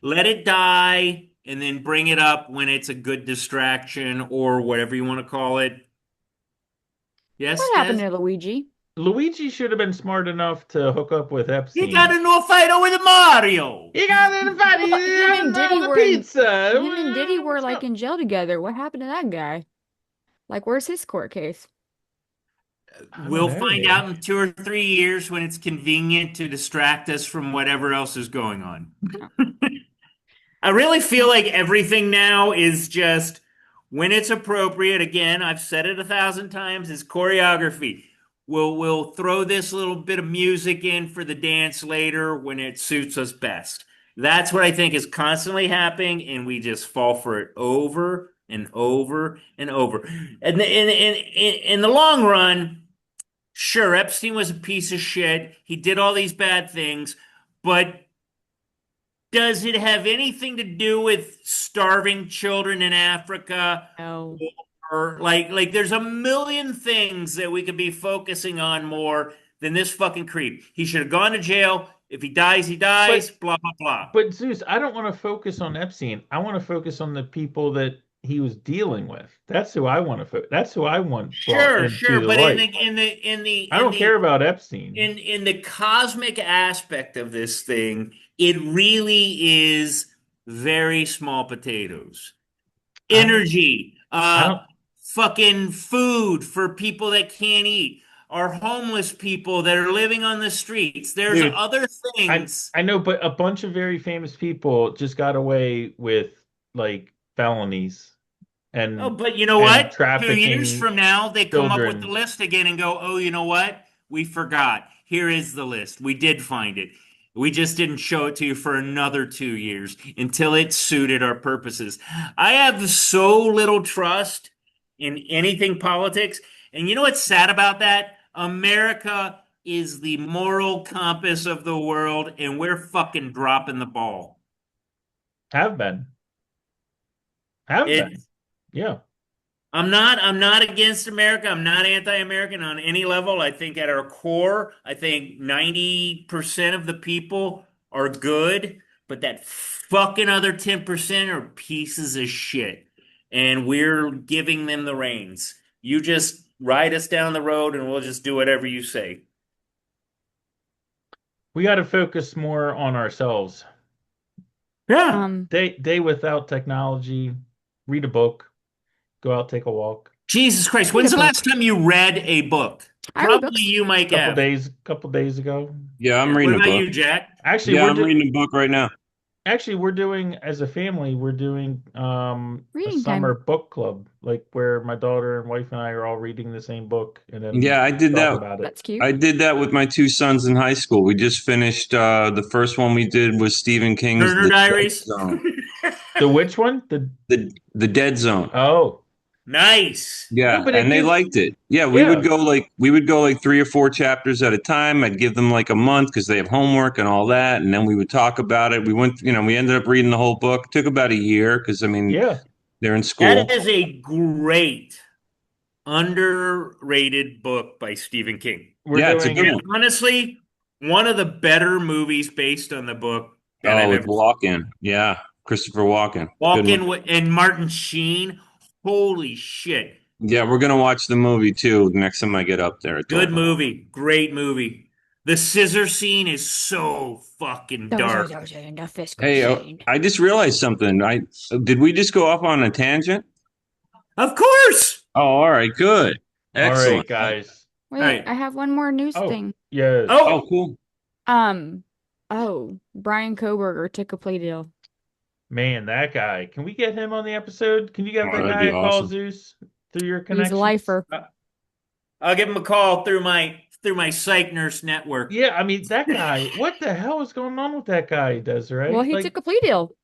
Let it die and then bring it up when it's a good distraction or whatever you want to call it. Yes, What happened Des? to Luigi? Luigi should have been smart enough to hook up with He got Epstein. into a fight with Mario. You got invited Him and on Diddy the were in pizza. him and Diddy were What's like up? in jail together. What happened to that guy? Like, where's his court case? I don't We'll know, find dude. out in 2 or 3 years when it's convenient to distract us from whatever else is going on. Oh, I really feel well, like everything now is just when it's appropriate. Again, I've said it 1,000 times, is choreography. We'll throw this little bit of music in for the dance later when it suits us best. That's what I think is constantly happening, and we just fall for it over and over and over. And in the long run, sure, Epstein was a piece of shit. He did all these bad things, but does it have anything to do with starving children in Africa? no. Or like there's a million things that we could be focusing on more than this fucking creep. He should have gone to jail. If he dies, he dies, But blah blah blah. but Zeus, I don't want to focus on Epstein. I want to focus on the people that he was dealing with. That's who I want to That's who I want brought Sure, into the but light. I don't care about Epstein. in the cosmic aspect of this thing, it really is very small potatoes. I don't Energy, I don't fucking food for people that can't eat, or homeless people that are living on the streets. There's dude, other I things. I know, but a bunch of very famous people just got away with like felonies Oh, and but you know and what? 2 years trafficking from now, they come up with the children. list again and go, oh, you know what? We forgot. Here is the list. We did find it. We just didn't show it to you for another 2 years until it suited our purposes. I have so little trust in anything politics. And you know what's sad about that? America is the moral compass of the world, and we're fucking dropping the ball. Have been. Have been. It's Yeah. I'm not against America. I'm not anti-American on any level. I think at our core, I think 90% of the people are good, but that fucking other 10% are pieces of shit. And we're giving them the reins. You just ride us down the road and we'll just do whatever you say. We got to focus more on ourselves. Yeah. Day without technology, read a book, go out, take a walk. Jesus Christ. When's the last time you read a book? I read Probably books. you, Mike, Couple have. days ago. Yeah, I'm What reading a about book. you, Jack? Actually, Yeah, I'm reading a book right now. we're doing, as a family, we're doing a Reading summer time. book club, like where my daughter and wife and I are all reading the same book and then Yeah, I did talk that. about it. That's cute. I did that with my two sons in high school. We just finished the first one we did was Stephen King's Turner The Dead Diaries. Zone. The which one? The Dead Zone. Oh, Nice. no, Yeah, but it and they gives, liked it. Yeah, yeah, we would go like 3 or 4 chapters at a time. I'd give them like a month because they have homework and all that, and then we would talk about it. We ended up reading the whole book. It took about a year because I mean yeah. they're in That school. is a great, underrated book by Stephen King. We're Yeah, it's a doing, good And one. honestly, one of the better movies based on the book that Oh, I've with ever seen. Walken. Yeah, Christopher Walken. Good Walk one. In and Martin Sheen. Holy shit. Yeah, we're gonna watch the movie too next time I get up there. I Good told them. movie. Great movie. The scissor scene is so fucking dark. And the fiscal Hey, scene. I just realized something. I Did we just go off on a tangent? Of course. Oh, all right, good, all right, excellent. guys. Wait, Right. I have one more news Oh, thing. yes. Oh, Oh, cool. Brian Koberger took a plea deal. Man, that guy. Can we get him on the episode? Can you get Oh, that that'd guy be a call, awesome. Zeus, through your He's a connections? lifer. I'll give him a call through my psych nurse network. Yeah, I mean, that guy, what the hell is going on with that guy, Desiree? Well, he Like, took a plea deal.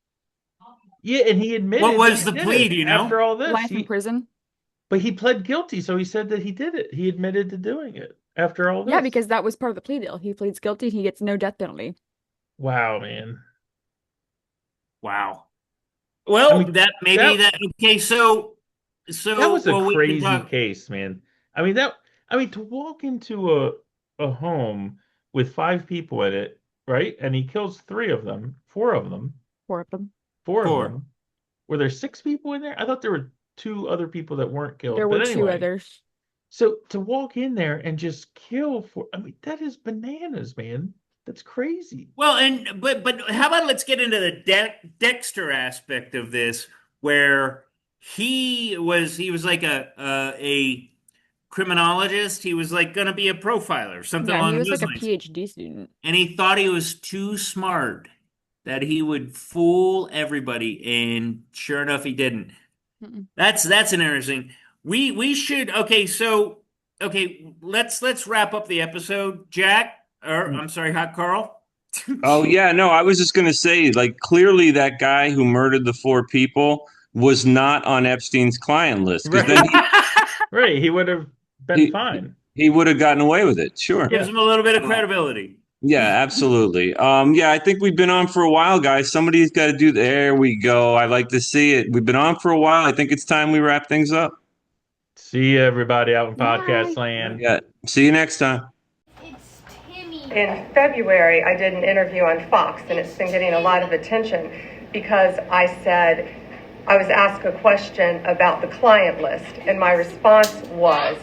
yeah, and he admitted What that was he the did plea? it Do you after know? all this. Life in prison. But he pled guilty, so he said that he did it. He admitted to doing it after all this. Yeah, because that was part of the plea deal. He pleads guilty, he gets no death penalty. Wow, man. Wow. I Well, mean, that maybe that okay. that was a well, we can crazy talk. case, man. I mean to walk into a home with 5 people in it, right? And he kills 3 of them, 4 of them, Four of them. 4. Were there 6 people in there? I thought there were 2 other people that weren't killed. There were But 2 anyway, others. so to walk in there and just kill I mean, that is bananas, man. That's crazy. Well, but how about let's get into the Dexter aspect of this, where he was like a criminologist. He was like going to be a profiler, something Yeah, he along was those like a lines. PhD student. And he thought he was too smart, that he would fool everybody, and sure enough, he didn't. Mm-mm. That's an interesting. We should okay. Let's wrap up the episode, Jack. Or I'm sorry, Hot Carl. Oh yeah, no, I was just gonna say, like, clearly that guy who murdered the 4 people was not on Epstein's client list because then Right. Right. He would have been he fine. he would have gotten away with it. Sure. Gives Yeah. him a little bit of credibility. Yeah, absolutely. Yeah, I think we've been on for a while, guys. Somebody's got to do. There we go. I like to see it. We've been on for a while. I think it's time we wrap things up. See everybody out in Bye. podcast land. Yeah. See you next time. In February, I did an interview on Fox, and it's been getting a lot of attention because I was asked a question about the client list, and my response was,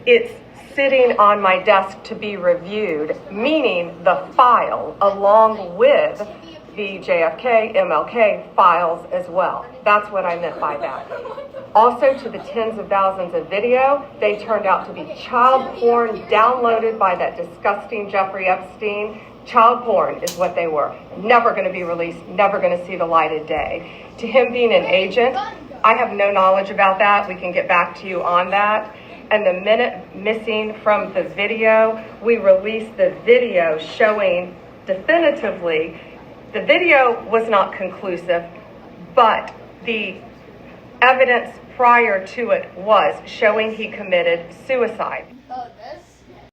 it's sitting on my desk to be reviewed, meaning the file along with the JFK, MLK files as well. That's what I meant by that. Also, to the tens of thousands of video, they turned out to be child porn downloaded by that disgusting Jeffrey Epstein. Child porn is what they were. Never going to be released, never going to see the light of day. To him being an agent, I have no knowledge about that. We can get back to you on that. And the minute missing from the video, we released the video showing definitively. The video was not conclusive, but the evidence prior to it was showing he committed suicide.